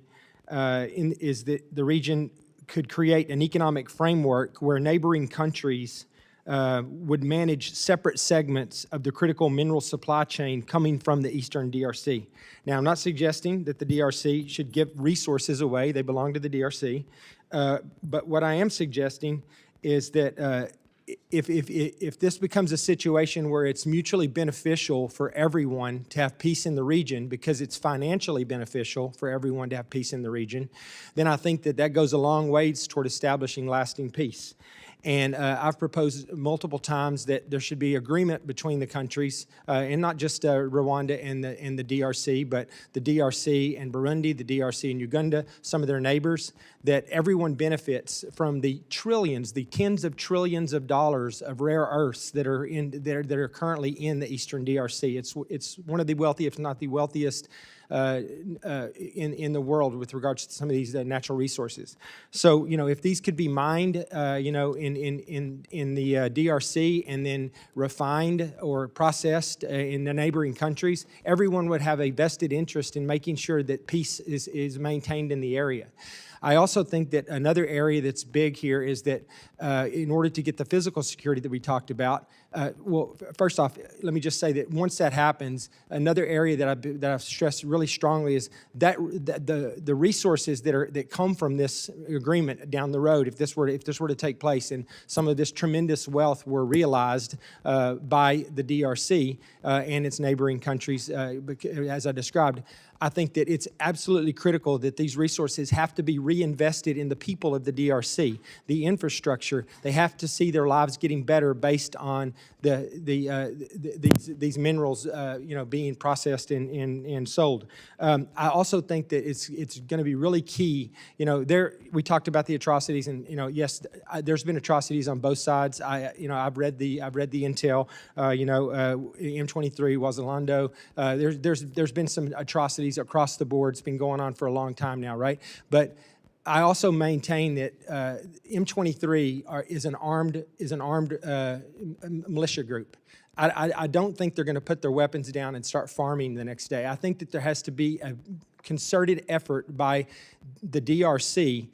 is that the region could create an economic framework where neighboring countries would manage separate segments of the critical mineral supply chain coming from the eastern DRC. Now, I'm not suggesting that the DRC should give resources away. They belong to the DRC. But what I am suggesting is that if this becomes a situation where it's mutually beneficial for everyone to have peace in the region, because it's financially beneficial for everyone to have peace in the region, then I think that goes a long ways toward establishing lasting peace. And I've proposed multiple times that there should be agreement between the countries, and not just Rwanda and the DRC, but the DRC and Burundi, the DRC and Uganda, some of their neighbors, that everyone benefits from the trillions, the tens of trillions of dollars of rare earths that are currently in the Eastern DRC. It's one of the wealthiest, if not the wealthiest, in the world with regards to some of these natural resources. So, if these could be mined, in the DRC and then refined or processed in the neighboring countries, everyone would have a vested interest in making sure that peace is maintained in the area. I also think that another area that's big here is that in order to get the physical security that we talked about, well, first off, let me just say that once that happens, another area that I've stressed really strongly is that the resources that come from this agreement down the road, if this were to take place, and some of this tremendous wealth were realized by the DRC and its neighboring countries, as I described, I think that it's absolutely critical that these resources have to be reinvested in the people of the DRC, the infrastructure. They have to see their lives getting better based on these minerals, being processed and sold. I also think that it's going to be really key. We talked about the atrocities, and yes, there's been atrocities on both sides. I've read the intel. M23, Wazalando. There's been some atrocities across the board. It's been going on for a long time now, right? But I also maintain that M23 is an armed militia group. I don't think they're going to put their weapons down and start farming the next day. I think that there has to be a concerted effort by the DRC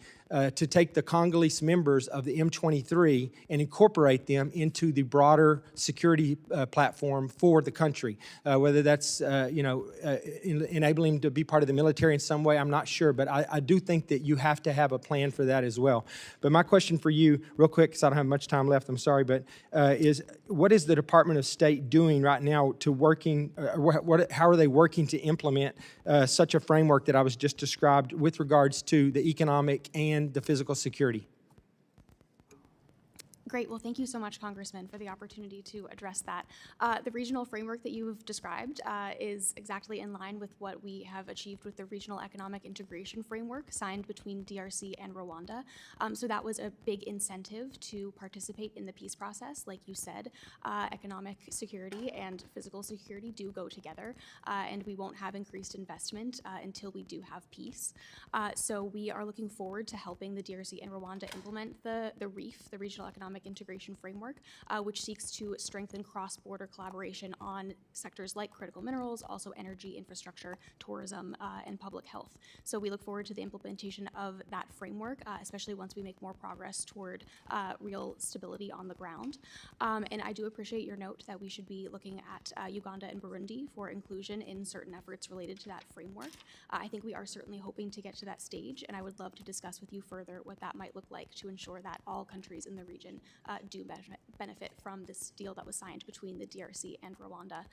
to take the Congolese members of the M23 and incorporate them into the broader security platform for the country. Whether that's enabling them to be part of the military in some way, I'm not sure, but I do think that you have to have a plan for that as well. But my question for you, real quick, because I don't have much time left, I'm sorry, but is what is the Department of State doing right now how are they working to implement such a framework that I was just described with regards to the economic and the physical security? Great. Well, thank you so much, Congressman, for the opportunity to address that. The regional framework that you've described is exactly in line with what we have achieved with the Regional Economic Integration Framework signed between DRC and Rwanda. So that was a big incentive to participate in the peace process. Like you said, economic security and physical security do go together, and we won't have increased investment until we do have peace. So we are looking forward to helping the DRC and Rwanda implement the REEF, the Regional Economic Integration Framework, which seeks to strengthen cross-border collaboration on sectors like critical minerals, also energy, infrastructure, tourism, and public health. So we look forward to the implementation of that framework, especially once we make more progress toward real stability on the ground. And I do appreciate your note that we should be looking at Uganda and Burundi for inclusion in certain efforts related to that framework. I think we are certainly hoping to get to that stage, and I would love to discuss with you further what that might look like to ensure that all countries in the region do benefit from this deal that was signed between the DRC and Rwanda.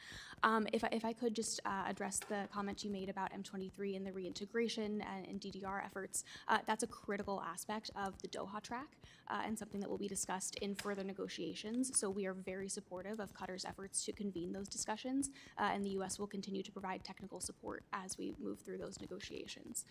If I could just address the comment you made about M23 and the reintegration and DDR efforts, that's a critical aspect of the Doha track and something that will be discussed in further negotiations. So we are very supportive of Qatar's efforts to convene those discussions, and the U.S. will continue to provide technical support as we move through those negotiations.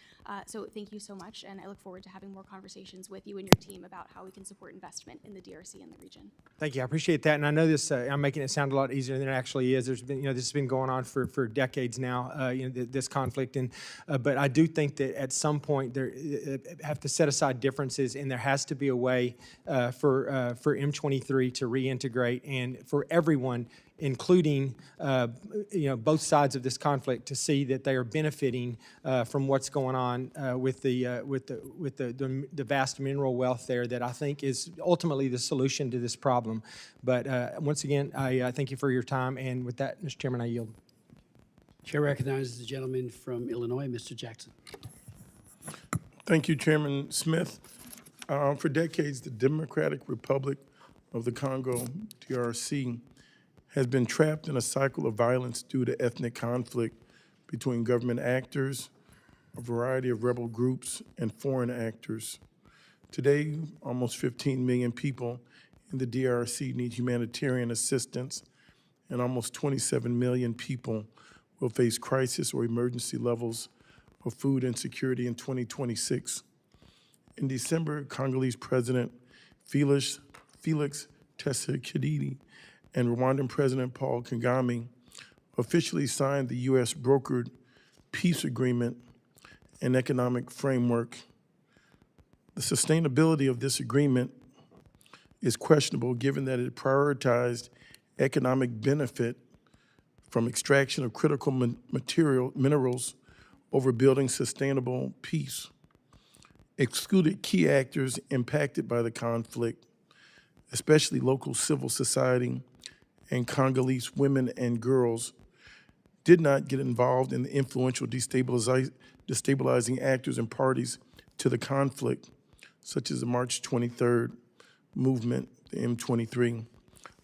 So thank you so much, and I look forward to having more conversations with you and your team about how we can support investment in the DRC and the region. Thank you. I appreciate that. And I know this, I'm making it sound a lot easier than it actually is. There's been, this has been going on for decades now, this conflict. And but I do think that at some point there have to set aside differences, and there has to be a way for M23 to reintegrate, and for everyone, including both sides of this conflict, to see that they are benefiting from what's going on with the vast mineral wealth there that I think is ultimately the solution to this problem. But once again, I thank you for your time, and with that, Mr. Chairman, I yield. Chair recognizes the gentleman from Illinois, Mr. Jackson. Thank you, Chairman Smith. For decades, the Democratic Republic of the Congo, DRC, has been trapped in a cycle of violence due to ethnic conflict between government actors, a variety of rebel groups, and foreign actors. Today, almost 15 million people in the DRC need humanitarian assistance, and almost 27 million people will face crisis or emergency levels of food insecurity in 2026. In December, Congolese President Felix Tshisekedi and Rwandan President Paul Kagame officially signed the U.S. brokered peace agreement and economic framework. The sustainability of this agreement is questionable given that it prioritized economic benefit from extraction of critical minerals over building sustainable peace, excluded key actors impacted by the conflict, especially local civil society and Congolese women and girls, did not get involved in the influential destabilizing actors and parties to the conflict, such as the March 23rd movement, the M23.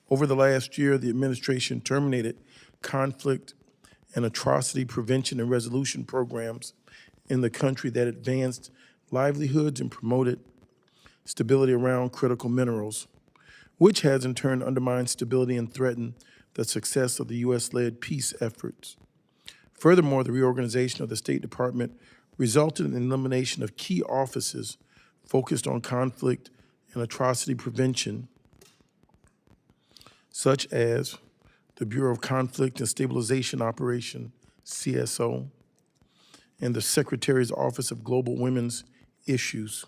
Over the last year, the administration terminated conflict and atrocity prevention and resolution programs in the country that advanced livelihoods and promoted stability around critical minerals, which has in turn undermined stability and threatened the success of the U.S.-led peace efforts. Furthermore, the reorganization of the State Department resulted in the elimination of key offices focused on conflict and atrocity prevention, such as the Bureau of Conflict and Stabilization Operation, CSO, and the Secretary's Office of Global Women's Issues.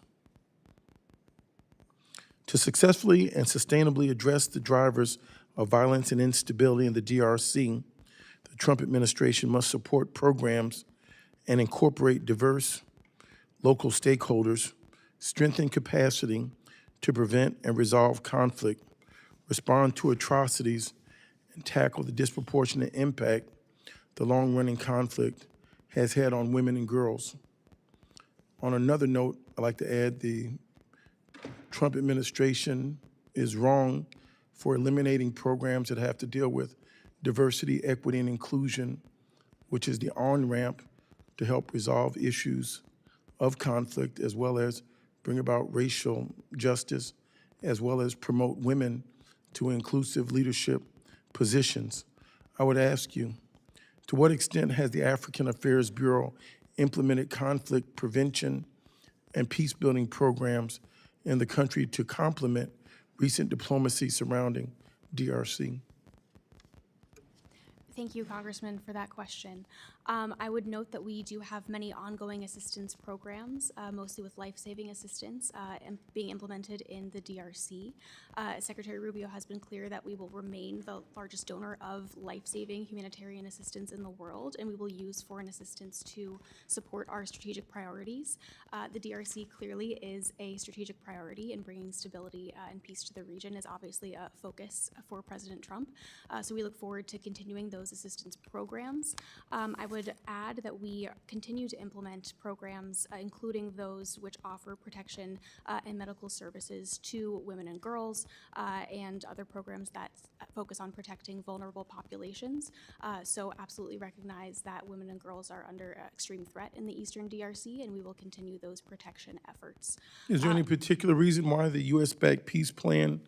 To successfully and sustainably address the drivers of violence and instability in the DRC, the Trump administration must support programs and incorporate diverse local stakeholders, strengthen capacity to prevent and resolve conflict, respond to atrocities, and tackle the disproportionate impact the long-running conflict has had on women and girls. On another note, I'd like to add the Trump administration is wrong for eliminating programs that have to deal with diversity, equity, and inclusion, which is the on-ramp to help resolve issues of conflict, as well as bring about racial justice, as well as promote women to inclusive leadership positions. I would ask you, to what extent has the African Affairs Bureau implemented conflict prevention and peace-building programs in the country to complement recent diplomacy surrounding DRC? Thank you, Congressman, for that question. I would note that we do have many ongoing assistance programs, mostly with life-saving assistance being implemented in the DRC. Secretary Rubio has been clear that we will remain the largest donor of life-saving humanitarian assistance in the world, and we will use foreign assistance to support our strategic priorities. The DRC clearly is a strategic priority, and bringing stability and peace to the region is obviously a focus for President Trump. So we look forward to continuing those assistance programs. I would add that we continue to implement programs, including those which offer protection and medical services to women and girls, and other programs that focus on protecting vulnerable populations. So absolutely recognize that women and girls are under extreme threat in the eastern DRC, and we will continue those protection efforts. Is there any particular reason why the U.S.-backed peace plan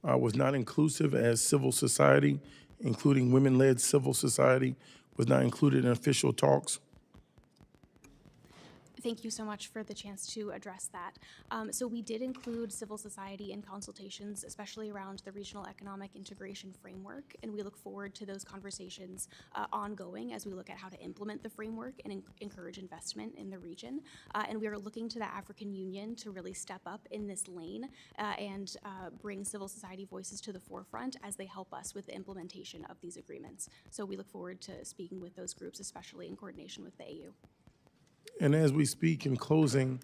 was not inclusive as civil society, including women-led civil society, was not included in official talks? Thank you so much for the chance to address that. So we did include civil society in consultations, especially around the regional economic integration framework, and we look forward to those conversations ongoing as we look at how to implement the framework and encourage investment in the region. And we are looking to the African Union to really step up in this lane and bring civil society voices to the forefront as they help us with the implementation of these agreements. So we look forward to speaking with those groups, especially in coordination with the AU. And as we speak in closing,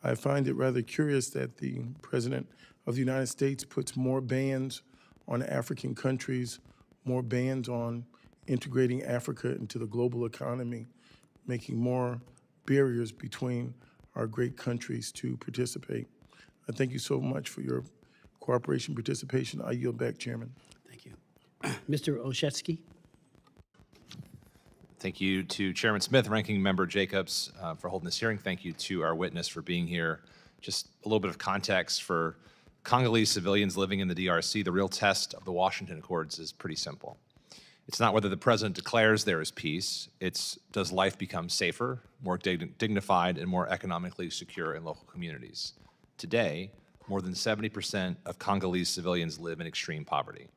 I find it rather curious that the President of the United States puts more bans on African countries, more bans on integrating Africa into the global economy, making more barriers between our great countries to participate. I thank you so much for your cooperation, participation. I yield back, Chairman. Thank you. Mr. Olszewski. Thank you to Chairman Smith, Ranking Member Jacobs for holding this hearing. Thank you to our witness for being here Just a little bit of context for Congolese civilians living in the DRC, the real test of the Washington Accords is pretty simple. It's not whether the president declares there is peace, it's does life become safer, more dignified, and more economically secure in local communities. Today, more than 70% of Congolese civilians live in extreme poverty.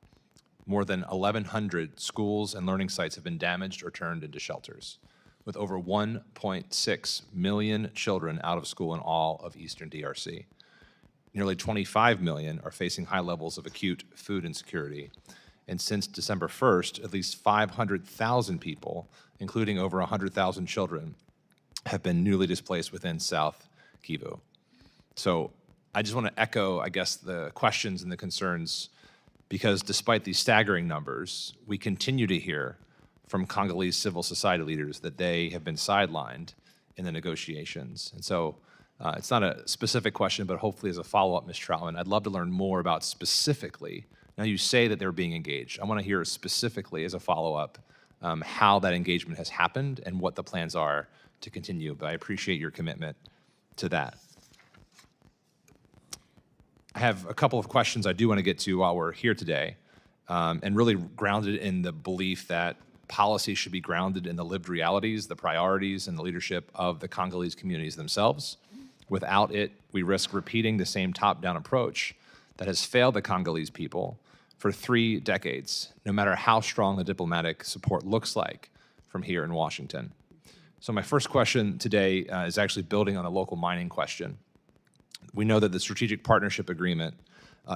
More than 1,100 schools and learning sites have been damaged or turned into shelters, with over 1.6 million children out of school in all of Eastern DRC. Nearly 25 million are facing high levels of acute food insecurity. And since December 1st, at least 500,000 people, including over 100,000 children, have been newly displaced within South Kivu. So I just want to echo, I guess, the questions and the concerns, because despite these staggering numbers, we continue to hear from Congolese civil society leaders that they have been sidelined in the negotiations. And so it's not a specific question, but hopefully as a follow-up, Ms. Troutman, I'd love to learn more about specifically, now you say that they're being engaged. I want to hear specifically as a follow-up how that engagement has happened and what the plans are to continue, but I appreciate your commitment to that. I have a couple of questions I do want to get to while we're here today, and really grounded in the belief that policy should be grounded in the lived realities, the priorities, and the leadership of the Congolese communities themselves. Without it, we risk repeating the same top-down approach that has failed the Congolese people for 3 decades, no matter how strong the diplomatic support looks like from here in Washington. So my first question today is actually building on the local mining question. We know that the Strategic Partnership Agreement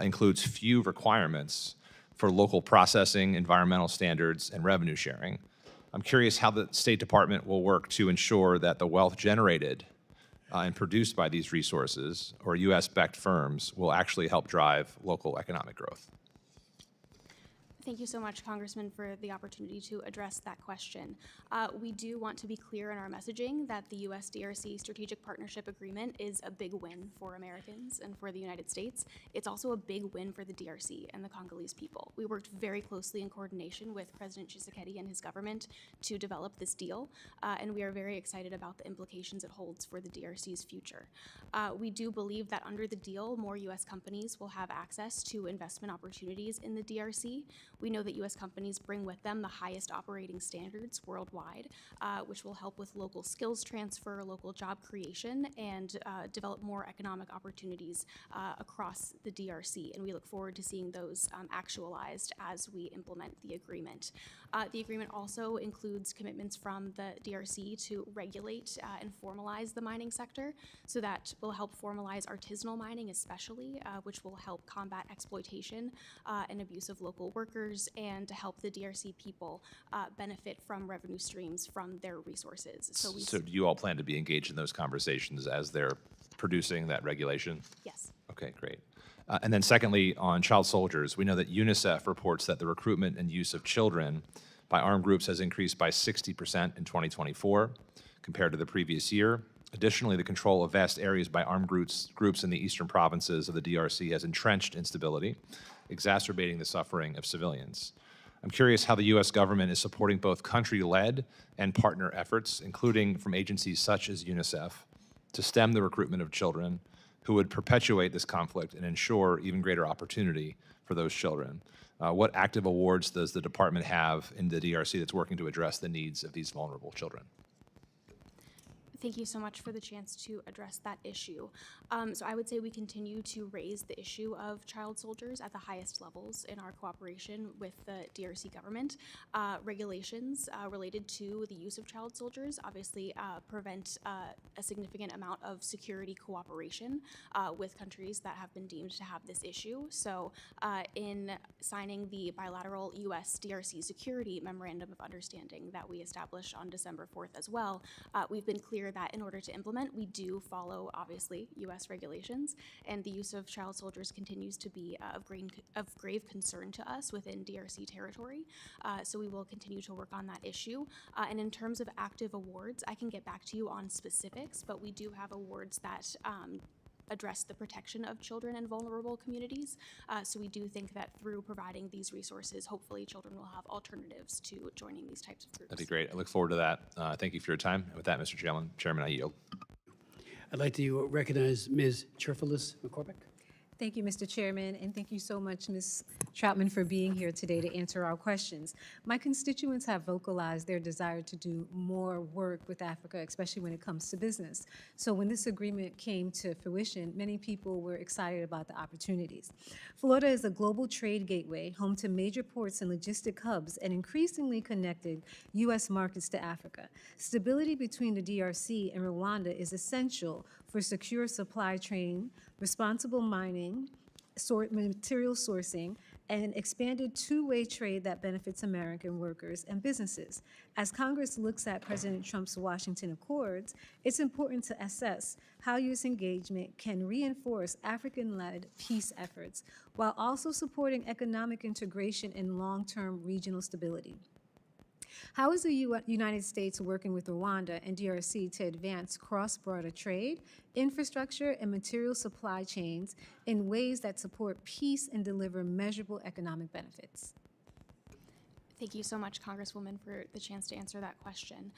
includes few requirements for local processing, environmental standards, and revenue sharing. I'm curious how the State Department will work to ensure that the wealth generated and produced by these resources, or U.S.-backed firms, will actually help drive local economic growth. Thank you so much, Congressman, for the opportunity to address that question. We do want to be clear in our messaging that the U.S.-DRC Strategic Partnership Agreement is a big win for Americans and for the United States. It's also a big win for the DRC and the Congolese people. We worked very closely in coordination with President Tshisekedi and his government to develop this deal, and we are very excited about the implications it holds for the DRC's future. We do believe that under the deal, more U.S. companies will have access to investment opportunities in the DRC. We know that U.S. companies bring with them the highest operating standards worldwide, which will help with local skills transfer, local job creation, and develop more economic opportunities across the DRC. And we look forward to seeing those actualized as we implement the agreement. The agreement also includes commitments from the DRC to regulate and formalize the mining sector, so that will help formalize artisanal mining especially, which will help combat exploitation and abuse of local workers, and to help the DRC people benefit from revenue streams from their resources. So do you all plan to be engaged in those conversations as they're producing that regulation? Yes. Okay, great. And then secondly, on child soldiers, we know that UNICEF reports that the recruitment and use of children by armed groups has increased by 60% in 2024 compared to the previous year. Additionally, the control of vast areas by armed groups in the eastern provinces of the DRC has entrenched instability, exacerbating the suffering of civilians. I'm curious how the U.S. government is supporting both country-led and partner efforts, including from agencies such as UNICEF, to stem the recruitment of children who would perpetuate this conflict and ensure even greater opportunity for those children. What active awards does the department have in the DRC that's working to address the needs of these vulnerable children? Thank you so much for the chance to address that issue. So I would say we continue to raise the issue of child soldiers at the highest levels in our cooperation with the DRC government. Regulations related to the use of child soldiers obviously prevent a significant amount of security cooperation with countries that have been deemed to have this issue. So in signing the bilateral U.S.-DRC Security Memorandum of Understanding that we established on December 4th as well, we've been clear that in order to implement, we do follow, obviously, U.S. regulations, and the use of child soldiers continues to be of grave concern to us within DRC territory. So we will continue to work on that issue. And in terms of active awards, I can get back to you on specifics, but we do have awards that address the protection of children in vulnerable communities. So we do think that through providing these resources, hopefully children will have alternatives to joining these types of groups. That'd be great. I look forward to that. Thank you for your time. And with that, Mr. Chairman, I yield. I'd like to recognize Ms. Cherfilis McCormick. Thank you, Mr. Chairman, and thank you so much, Ms. Troutman, for being here today to answer our questions. My constituents have vocalized their desire to do more work with Africa, especially when it comes to business. So when this agreement came to fruition, many people were excited about the opportunities. Florida is a global trade gateway, home to major ports and logistic hubs, and increasingly connected U.S. markets to Africa. Stability between the DRC and Rwanda is essential for secure supply chain, responsible mining, material sourcing, and expanded two-way trade that benefits American workers and businesses. As Congress looks at President Trump's Washington Accords, it's important to assess how U.S. engagement can reinforce African-led peace efforts while also supporting economic integration and long-term regional stability. How is the United States working with Rwanda and DRC to advance cross-border trade, infrastructure, and material supply chains in ways that support peace and deliver measurable economic benefits? Thank you so much, Congresswoman, for the chance to answer that question.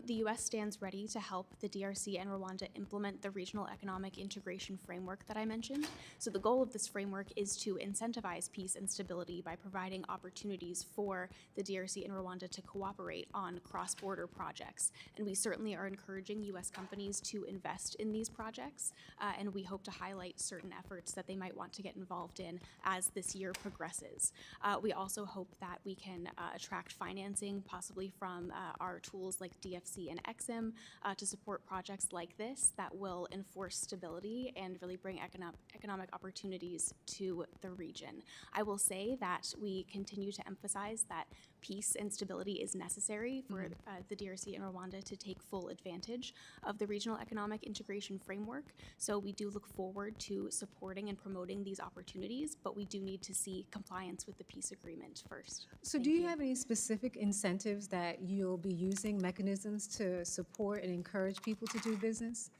The U.S. stands ready to help the DRC and Rwanda implement the regional economic integration framework that I mentioned. So the goal of this framework is to incentivize peace and stability by providing opportunities for the DRC and Rwanda to cooperate on cross-border projects. And we certainly are encouraging U.S. companies to invest in these projects, and we hope to highlight certain efforts that they might want to get involved in as this year progresses. We also hope that we can attract financing, possibly from our tools like DFC and EXIM, to support projects like this that will enforce stability and really bring economic opportunities to the region. I will say that we continue to emphasize that peace and stability is necessary for the DRC and Rwanda to take full advantage of the regional economic integration framework. So we do look forward to supporting and promoting these opportunities, but we do need to see compliance with the peace agreement first. So do you have any specific incentives that you'll be using, mechanisms to support and encourage people to do business?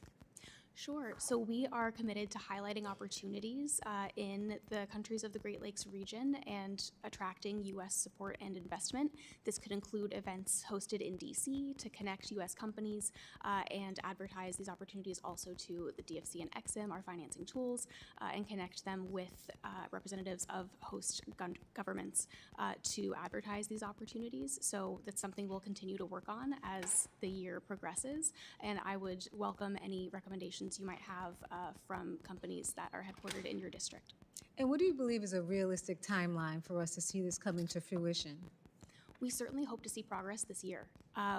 Sure. So we are committed to highlighting opportunities in the countries of the Great Lakes region and attracting U.S. support and investment. This could include events hosted in D.C. to connect U.S. companies and advertise these opportunities also to the DFC and EXIM, our financing tools, and connect them with representatives of host governments to advertise these opportunities. So that's something we'll continue to work on as the year progresses, and I would welcome any recommendations you might have from companies that are headquartered in your district. And what do you believe is a realistic timeline for us to see this come into fruition? We certainly hope to see progress this year.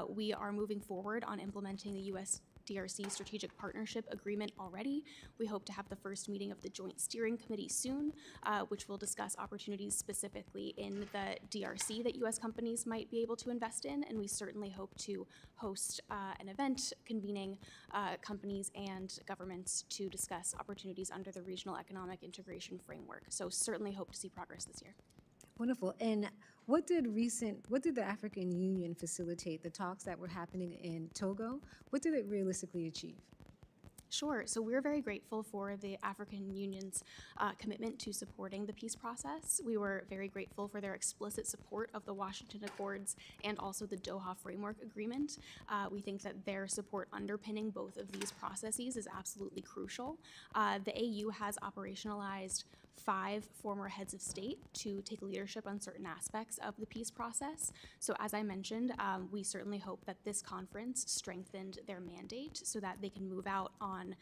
We are moving forward on implementing the U.S. DRC Strategic Partnership Agreement already. We hope to have the first meeting of the Joint Steering Committee soon, which will discuss opportunities specifically in the DRC that U.S. companies might be able to invest in, and we certainly hope to host an event convening companies and governments to discuss opportunities under the Regional Economic Integration Framework. So certainly hope to see progress this year. Wonderful. And what did the African Union facilitate, the talks that were happening in Togo? What did it realistically achieve? Sure. So we're very grateful for the African Union's commitment to supporting the peace process. We were very grateful for their explicit support of the Washington Accords and also the Doha Framework Agreement. We think that their support underpinning both of these processes is absolutely crucial. The AU has operationalized 5 former heads of state to take leadership on certain aspects of the peace process. So as I mentioned, we certainly hope that this conference strengthened their mandate so that they can move out on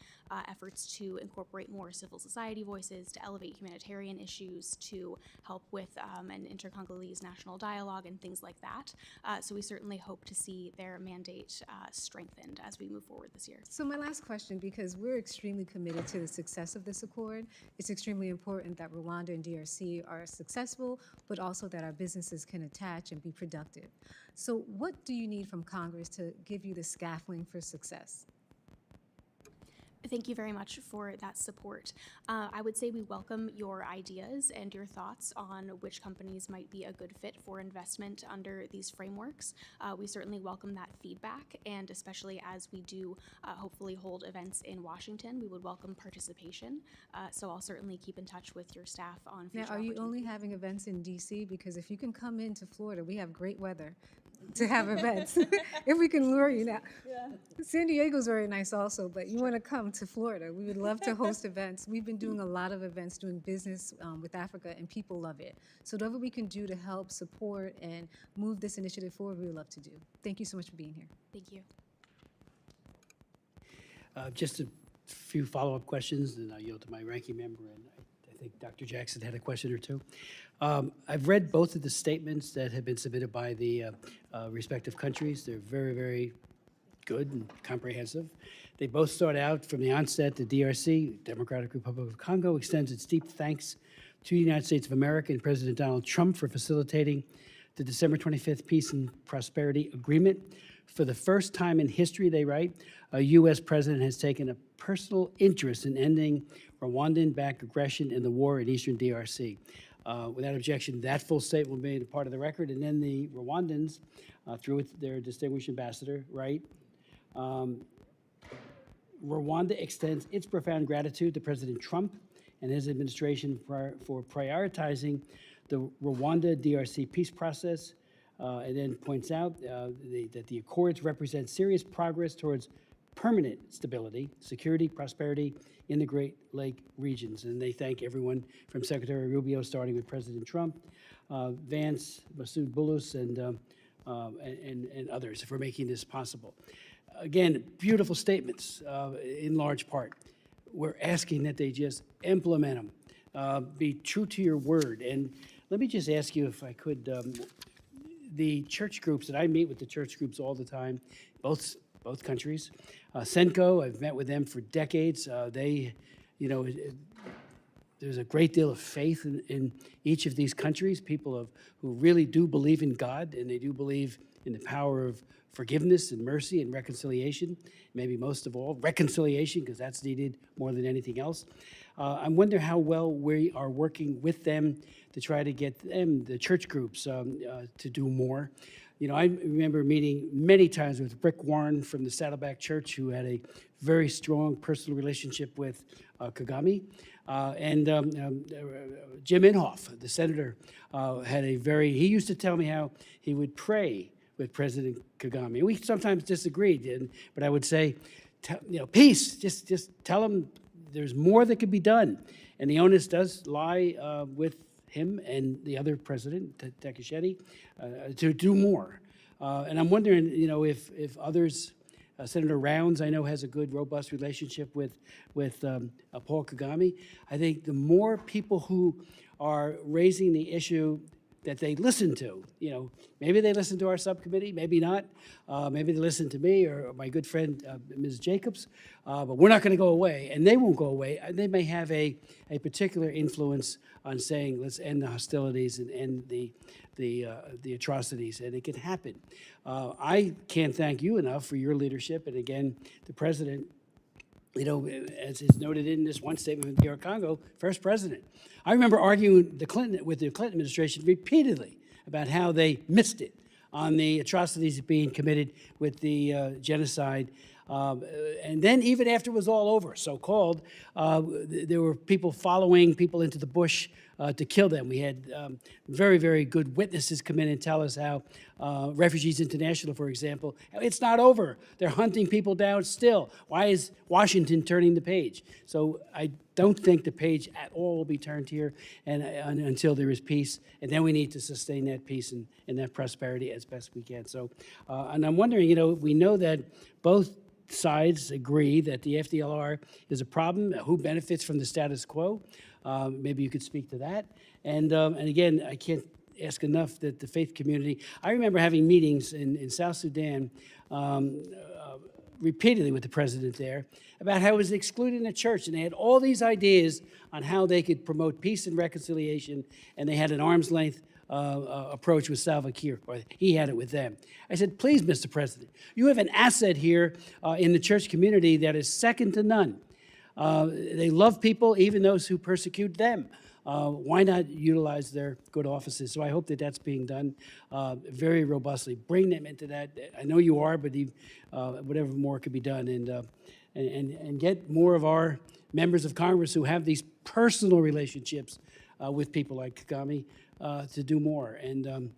efforts to incorporate more civil society voices, to elevate humanitarian issues, to help with an inter-Congolese national dialogue and things like that. So we certainly hope to see their mandate strengthened as we move forward this year. So my last question, because we're extremely committed to the success of this accord, it's extremely important that Rwanda and DRC are successful, but also that our businesses can attach and be productive. So what do you need from Congress to give you the scaffolding for success? Thank you very much for that support. I would say we welcome your ideas and your thoughts on which companies might be a good fit for investment under these frameworks. We certainly welcome that feedback, and especially as we do hopefully hold events in Washington, we would welcome participation. So I'll certainly keep in touch with your staff on future Now, are you only opportunities. having events in D.C.? Because if you can come into Florida, we have great weather. to have events. If we can lure you now. San Diego's very nice also, but you want to come to Florida. We would love to host events. We've been doing a lot of events, doing business with Africa, and people love it. So whatever we can do to help support and move this initiative forward, we would love to do. Thank you so much for being here. Thank you. Just a few follow-up questions, and I'll yield to my ranking member, and I think Dr. Jackson had a question or two. I've read both of the statements that have been submitted by the respective countries. They're very, very good and comprehensive. They both start out from the onset, the DRC, Democratic Republic of Congo, extends its deep thanks to the United States of America and President Donald Trump for facilitating the December 25th Peace and Prosperity Agreement. For the first time in history, they write, a U.S. president has taken a personal interest in ending Rwandan-backed aggression in the war in eastern DRC. Without objection, that full statement will be made a part of the record. And then the Rwandans, through their distinguished ambassador, write, Rwanda extends its profound gratitude to President Trump and his administration for prioritizing the Rwanda-DRC peace process, and then points out that the accords represent serious progress towards permanent stability, security, prosperity in the Great Lake regions. And they thank everyone from Secretary Rubio, starting with President Trump, Vance, Masoud Bulus, and others for making this possible. Again, beautiful statements in large part. We're asking that they just implement them, be true to your word. And let me just ask you if I could, the church groups, and I meet with the church groups all the time, both countries. Senko, I've met with them for decades. They, there's a great deal of faith in each of these countries, people who really do believe in God, and they do believe in the power of forgiveness and mercy and reconciliation, maybe most of all, reconciliation, because that's needed more than anything else. I wonder how well we are working with them to try to get them, the church groups, to do more. I remember meeting many times with Rick Warren from the Saddleback Church, who had a very strong personal relationship with Kagame. And Jim Inhofe, the senator, he used to tell me how he would pray with President Kagame. We sometimes disagreed, but I would say, peace, just tell him there's more that could be done. And the onus does lie with him and the other president, Takashedi, to do more. And I'm wondering, if others, Senator Rounds, I know, has a good, robust relationship with Paul Kagame. I think the more people who are raising the issue that they listen to, maybe they listen to our subcommittee, maybe not. Maybe they listen to me or my good friend, Ms. Jacobs, but we're not going to go away, and they won't go away. They may have a particular influence on saying, let's end the hostilities and end the atrocities, and it can happen. I can't thank you enough for your leadership, and again, the president, as is noted in this one statement from DR Congo, first president. I remember arguing with the Clinton administration repeatedly about how they missed it on the atrocities being committed with the genocide. And then even after it was all over, so-called, there were people following people into the bush to kill them. We had very, very good witnesses come in and tell us how Refugees International, for example, it's not over. They're hunting people down still. Why is Washington turning the page? So I don't think the page at all will be turned here and until there is peace. And then we need to sustain that peace and that prosperity as best we can. So, and I'm wondering, we know that both sides agree that the FDLR is a problem. Who benefits from the status quo? Maybe you could speak to that. And again, I can't ask enough that the faith community, I remember having meetings in South Sudan repeatedly with the president there about how it was excluding the church, and they had all these ideas on how they could promote peace and reconciliation, and they had an arm's length approach with Salva Kiir, or he had it with them. I said, please, Mr. President, you have an asset here in the church community that is second to none. They love people, even those who persecute them. Why not utilize their good offices? So I hope that that's being done very robustly. Bring them into that. I know you are, but whatever more could be done, and get more of our members of Congress who have these personal relationships with people like Kagame to do more. And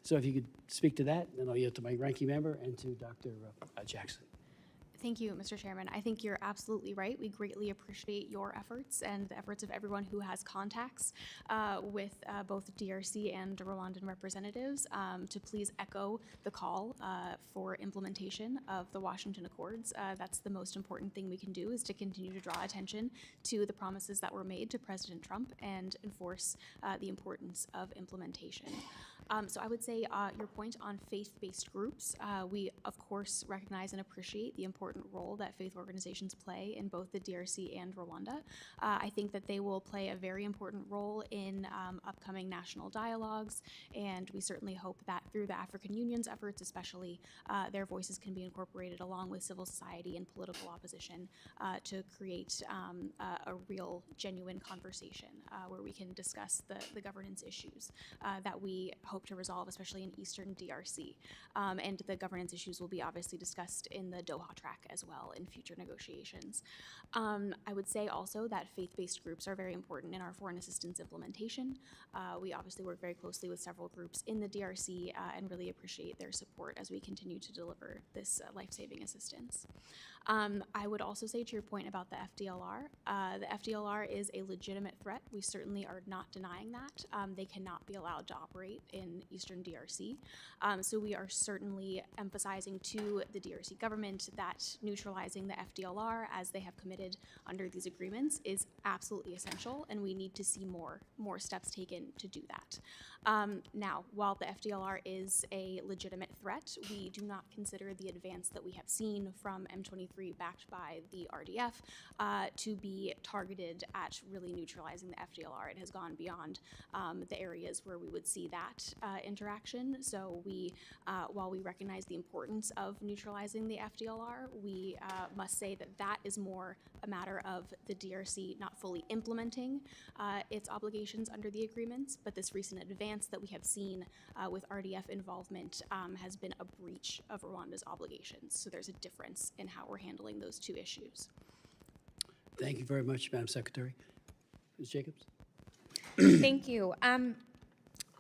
So if you could speak to that, then I'll yield to my ranking member and to Dr. Jackson. Thank you, Mr. Chairman. I think you're absolutely right. We greatly appreciate your efforts and the efforts of everyone who has contacts with both DRC and Rwandan representatives to please echo the call for implementation of the Washington Accords. That's the most important thing we can do, is to continue to draw attention to the promises that were made to President Trump and enforce the importance of implementation. So I would say your point on faith-based groups, we of course recognize and appreciate the important role that faith organizations play in both the DRC and Rwanda. I think that they will play a very important role in upcoming national dialogues, and we certainly hope that through the African Union's efforts especially, their voices can be incorporated along with civil society and political opposition to create a real, genuine conversation where we can discuss the governance issues that we hope to resolve, especially in Eastern DRC. And the governance issues will be obviously discussed in the Doha track as well in future negotiations. I would say also that faith-based groups are very important in our foreign assistance implementation. We obviously work very closely with several groups in the DRC and really appreciate their support as we continue to deliver this life-saving assistance. I would also say, to your point about the FDLR, the FDLR is a legitimate threat. We certainly are not denying that. They cannot be allowed to operate in Eastern DRC. So we are certainly emphasizing to the DRC government that neutralizing the FDLR, as they have committed under these agreements, is absolutely essential, and we need to see more steps taken to do that. Now, while the FDLR is a legitimate threat, we do not consider the advance that we have seen from M23 backed by the RDF to be targeted at really neutralizing the FDLR. It has gone beyond the areas where we would see that interaction. So we, while we recognize the importance of neutralizing the FDLR, we must say that that is more a matter of the DRC not fully implementing its obligations under the agreements, but this recent advance that we have seen with RDF involvement has been a breach of Rwanda's obligations. So there's a difference in how we're handling those two issues. Thank you very much, Madam Secretary. Ms. Jacobs? Thank you.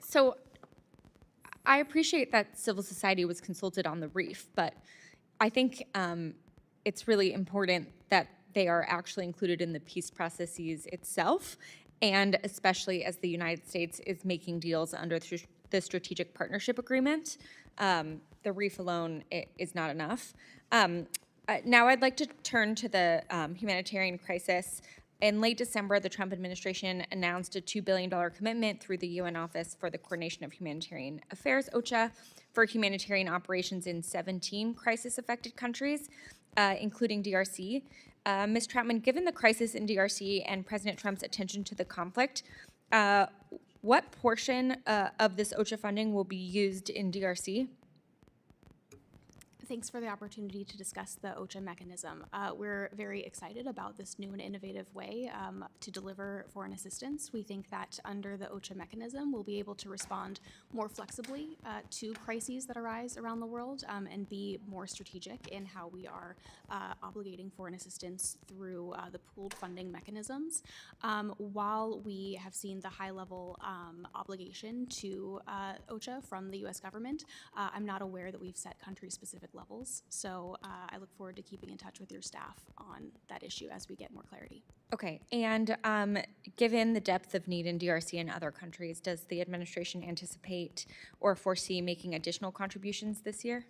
So I appreciate that civil society was consulted on the brief, but I think it's really important that they are actually included in the peace processes itself, and especially as the United States is making deals under the Strategic Partnership Agreement. The brief alone is not enough. Now I'd like to turn to the humanitarian crisis. In late December, the Trump administration announced a $2 billion commitment through the UN Office for the Coordination of Humanitarian Affairs, OCHA, for humanitarian operations in 17 crisis-affected countries, including DRC. Ms. Troutman, given the crisis in DRC and President Trump's attention to the conflict, what portion of this OCHA funding will be used in DRC? Thanks for the opportunity to discuss the OCHA mechanism. We're very excited about this new and innovative way to deliver foreign assistance. We think that under the OCHA mechanism, we'll be able to respond more flexibly to crises that arise around the world and be more strategic in how we are obligating foreign assistance through the pooled funding mechanisms. While we have seen the high-level obligation to OCHA from the U.S. government, I'm not aware that we've set country-specific levels. So I look forward to keeping in touch with your staff on that issue as we get more clarity. Okay, and given the depth of need in DRC and other countries, does the administration anticipate or foresee making additional contributions this year?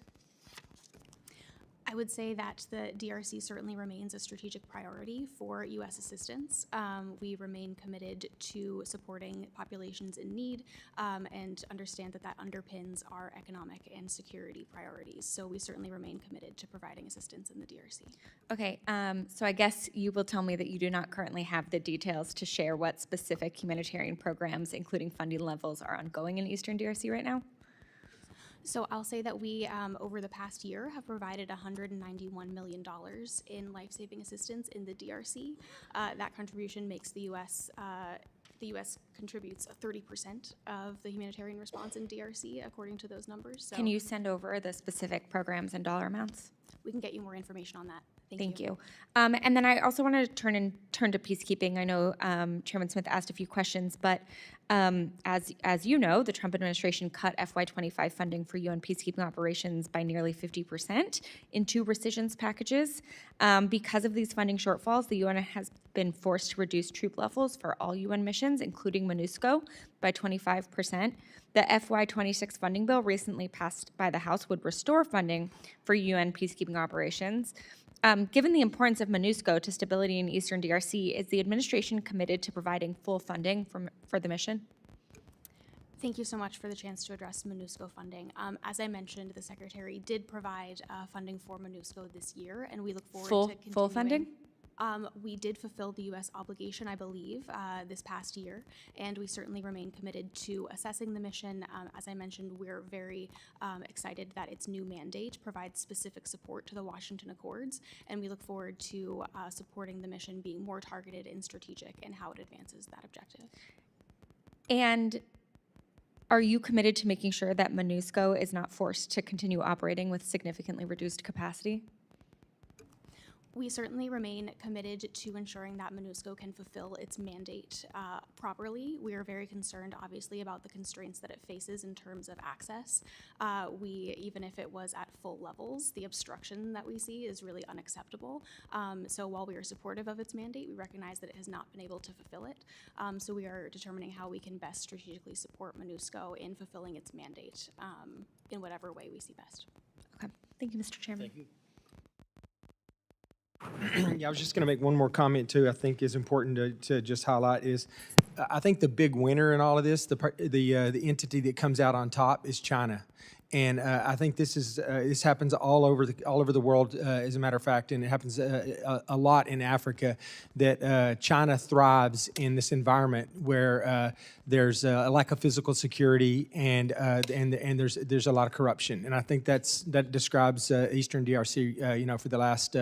I would say that the DRC certainly remains a strategic priority for U.S. assistance. We remain committed to supporting populations in need and understand that that underpins our economic and security priorities. So we certainly remain committed to providing assistance in the DRC. Okay, so I guess you will tell me that you do not currently have the details to share what specific humanitarian programs, including funding levels, are ongoing in Eastern DRC right now? So I'll say that we, over the past year, have provided $191 million in life-saving assistance in the DRC. That contribution makes the U.S. Contributes 30% of the humanitarian response in DRC, according to those numbers. So can you send over the specific programs and dollar amounts? we can get you more information on that Thank you. And then I also want to turn to peacekeeping. I know Chairman Smith asked a few questions, but as you know, the Trump administration cut FY25 funding for UN peacekeeping operations by nearly 50% in 2 rescissions packages. Because of these funding shortfalls, the UN has been forced to reduce troop levels for all UN missions, including MONUSCO, by 25%. The FY26 funding bill recently passed by the House would restore funding for UN peacekeeping operations. Given the importance of MONUSCO to stability in Eastern DRC, is the administration committed to providing full funding for the mission? Thank you so much for the chance to address MONUSCO funding. As I mentioned, the Secretary did provide funding for MONUSCO this year, and we look forward to continuing. Full funding? We did fulfill the U.S. obligation, I believe, this past year, and we certainly remain committed to assessing the mission. As I mentioned, we're very excited that its new mandate provides specific support to the Washington Accords, and we look forward to supporting the mission being more targeted and strategic in how it advances that objective. And are you committed to making sure that MONUSCO is not forced to continue operating with significantly reduced capacity? We certainly remain committed to ensuring that MONUSCO can fulfill its mandate properly. We are very concerned, obviously, about the constraints that it faces in terms of access. Even if it was at full levels, the obstruction that we see is really unacceptable. So while we are supportive of its mandate, we recognize that it has not been able to fulfill it. So we are determining how we can best strategically support MONUSCO in fulfilling its mandate in whatever way we see best. Okay. Thank you, Mr. Chairman. Thank you. Yeah, I was just going to make one more comment too. I think is important to just highlight is, I think the big winner in all of this, the entity that comes out on top is China. And I think this happens all over the world, as a matter of fact, and it happens a lot in Africa. That China thrives in this environment where there's a lack of physical security and there's a lot of corruption. And I think that describes Eastern DRC, for the last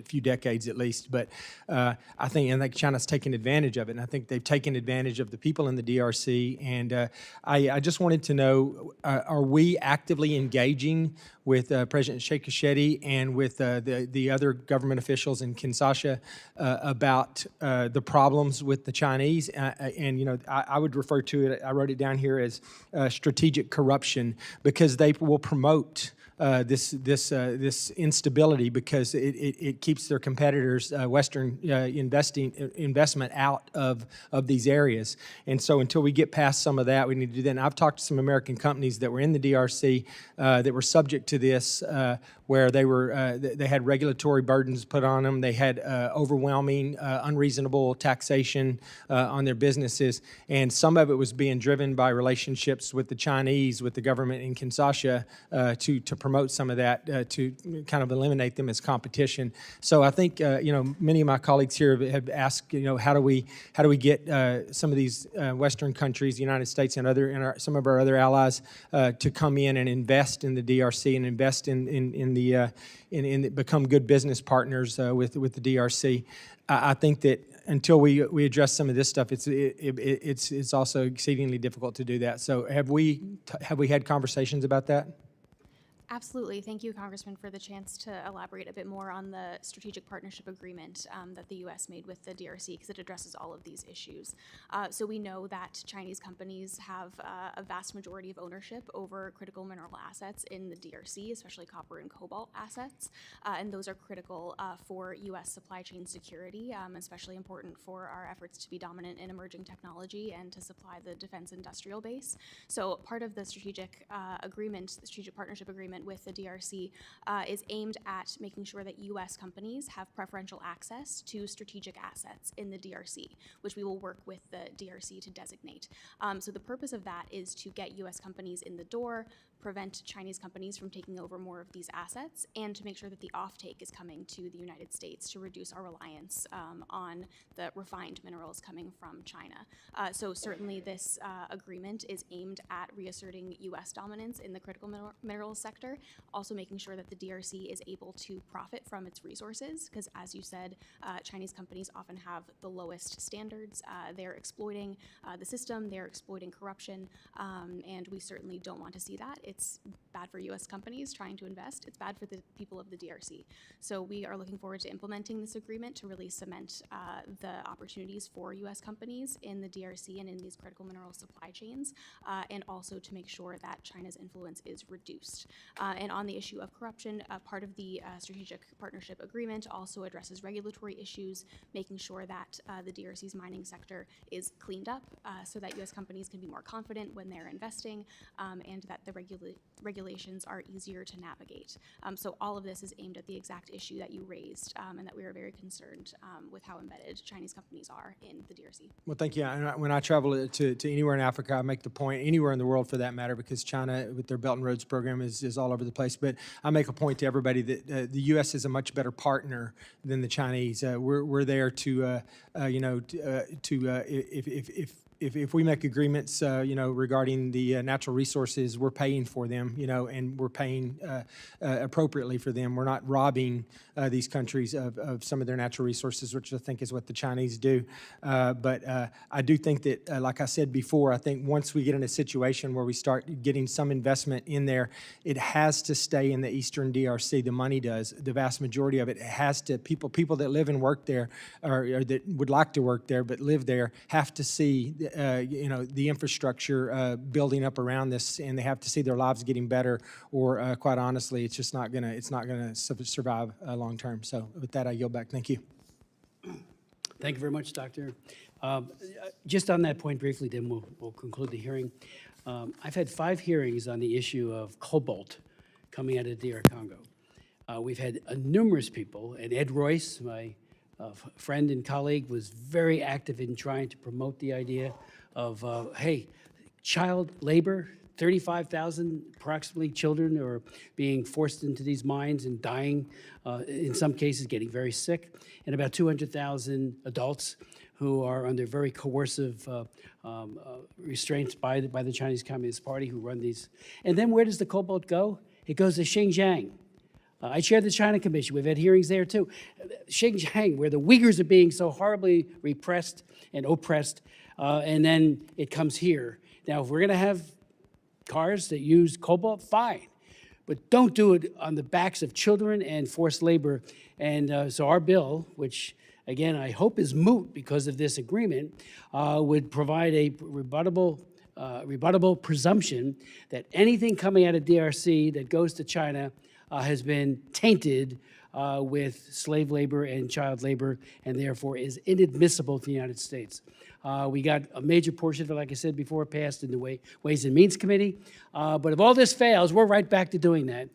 few decades at least. But I think China's taken advantage of it, and I think they've taken advantage of the people in the DRC. And I just wanted to know, are we actively engaging with President Sheikh Hashedi and with the other government officials in Kinshasa about the problems with the Chinese? I would refer to it, I wrote it down here as strategic corruption, because they will promote this instability because it keeps their competitors, Western investment out of these areas. And so until we get past some of that, we need to do that. And I've talked to some American companies that were in the DRC that were subject to this, where they had regulatory burdens put on them. They had overwhelming, unreasonable taxation on their businesses. And some of it was being driven by relationships with the Chinese, with the government in Kinshasa, to promote some of that, to kind of eliminate them as competition. So I think many of my colleagues here have asked, how do we get some of these Western countries, the United States and some of our other allies, to come in and invest in the DRC and invest in become good business partners with the DRC. I think that until we address some of this stuff, it's also exceedingly difficult to do that. So have we had conversations about that? Absolutely. Thank you, Congressman, for the chance to elaborate a bit more on the strategic partnership agreement that the U.S. made with the DRC, because it addresses all of these issues. So we know that Chinese companies have a vast majority of ownership over critical mineral assets in the DRC, especially copper and cobalt assets, and those are critical for U.S. supply chain security, especially important for our efforts to be dominant in emerging technology and to supply the defense industrial base. So part of the strategic agreement, the strategic partnership agreement with the DRC is aimed at making sure that U.S. companies have preferential access to strategic assets in the DRC, which we will work with the DRC to designate. So the purpose of that is to get U.S. companies in the door, prevent Chinese companies from taking over more of these assets, and to make sure that the offtake is coming to the United States to reduce our reliance on the refined minerals coming from China. So certainly this agreement is aimed at reasserting U.S. dominance in the critical minerals sector, there. Also making sure that the DRC is able to profit from its resources, because as you said, Chinese companies often have the lowest standards. They're exploiting the system, they're exploiting corruption, and we certainly don't want to see that. It's bad for U.S. companies trying to invest. It's bad for the people of the DRC. So we are looking forward to implementing this agreement to really cement the opportunities for U.S. companies in the DRC and in these critical mineral supply chains, and also to make sure that China's influence is reduced. And on the issue of corruption, part of the strategic partnership agreement also addresses regulatory issues, making sure that the DRC's mining sector is cleaned up so that U.S. companies can be more confident when they're investing, and that the regulations are easier to navigate. So all of this is aimed at the exact issue that you raised, and that we are very concerned with how embedded Chinese companies are in the DRC. Well, thank you. And when I travel to anywhere in Africa, I make the point, anywhere in the world for that matter, because China, with their Belt and Roads program, is all over the place. But I make a point to everybody that the U.S. is a much better partner than the Chinese. We're there to, if we make agreements, regarding the natural resources, we're paying for them, and we're paying appropriately for them. We're not robbing these countries of some of their natural resources, which I think is what the Chinese do. But I do think that, like I said before, I think once we get in a situation where we start getting some investment in there, it has to stay in the Eastern DRC. The money does. The vast majority of it has to, people that live and work there, or that would like to work there but live there, have to see the infrastructure building up around this, and they have to see their lives getting better, or quite honestly, it's just not gonna survive long term. So with that, I yield back. Thank you. Thank you very much, Doctor. Just on that point briefly, then we'll conclude the hearing. I've had 5 hearings on the issue of cobalt coming out of DR Congo. We've had numerous people, and Ed Royce, my friend and colleague, was very active in trying to promote the idea of, hey, child labor, 35,000 approximately children are being forced into these mines and dying, in some cases getting very sick, and about 200,000 adults who are under very coercive restraints by the Chinese Communist Party, who run these. And then where does the cobalt go? It goes to Xinjiang. I chair the China Commission. We've had hearings there too. Xinjiang, where the Uyghurs are being so horribly repressed and oppressed, and then it comes here. Now, if we're going to have cars that use cobalt, fine, but don't do it on the backs of children and forced labor. And so our bill, which again I hope is moot because of this agreement, would provide a rebuttable presumption that anything coming out of DRC that goes to China has been tainted with slave labor and child labor, and therefore is inadmissible to the United States. We got a major portion of it, like I said before, passed in the Ways and Means Committee. But if all this fails, we're right back to doing that.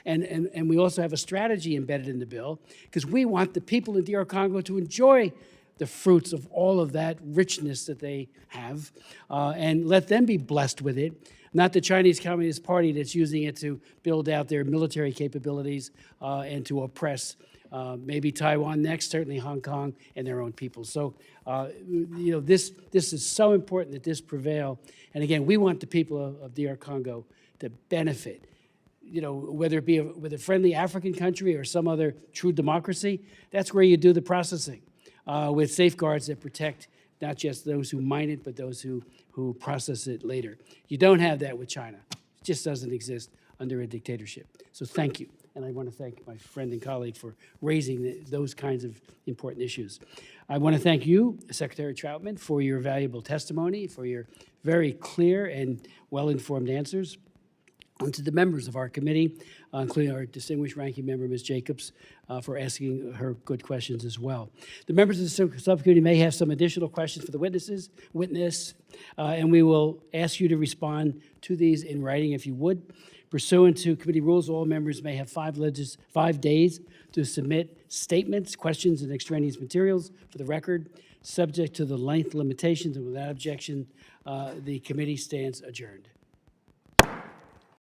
And we also have a strategy embedded in the bill, because we want the people in DR Congo to enjoy the fruits of all of that richness that they have, and let them be blessed with it, not the Chinese Communist Party that's using it to build out their military capabilities and to oppress maybe Taiwan next, certainly Hong Kong and their own people. So, this is so important that this prevail. And again, we want the people of DR Congo to benefit. Whether it be with a friendly African country or some other true democracy, that's where you do the processing with safeguards that protect not just those who mine it, but those who process it later. You don't have that with China. It just doesn't exist under a dictatorship. So thank you. And I want to thank my friend and colleague for raising those kinds of important issues. I want to thank you, Secretary Troutman, for your valuable testimony, for your very clear and well-informed answers. And to the members of our committee, including our distinguished ranking member, Ms. Jacobs, for asking her good questions as well. The members of the subcommittee may have some additional questions for the witness, and we will ask you to respond to these in writing if you would. Pursuant to committee rules, all members may have 5 days to submit statements, questions, and extraneous materials for the record, subject to the length limitations, and without objection, the committee stands adjourned.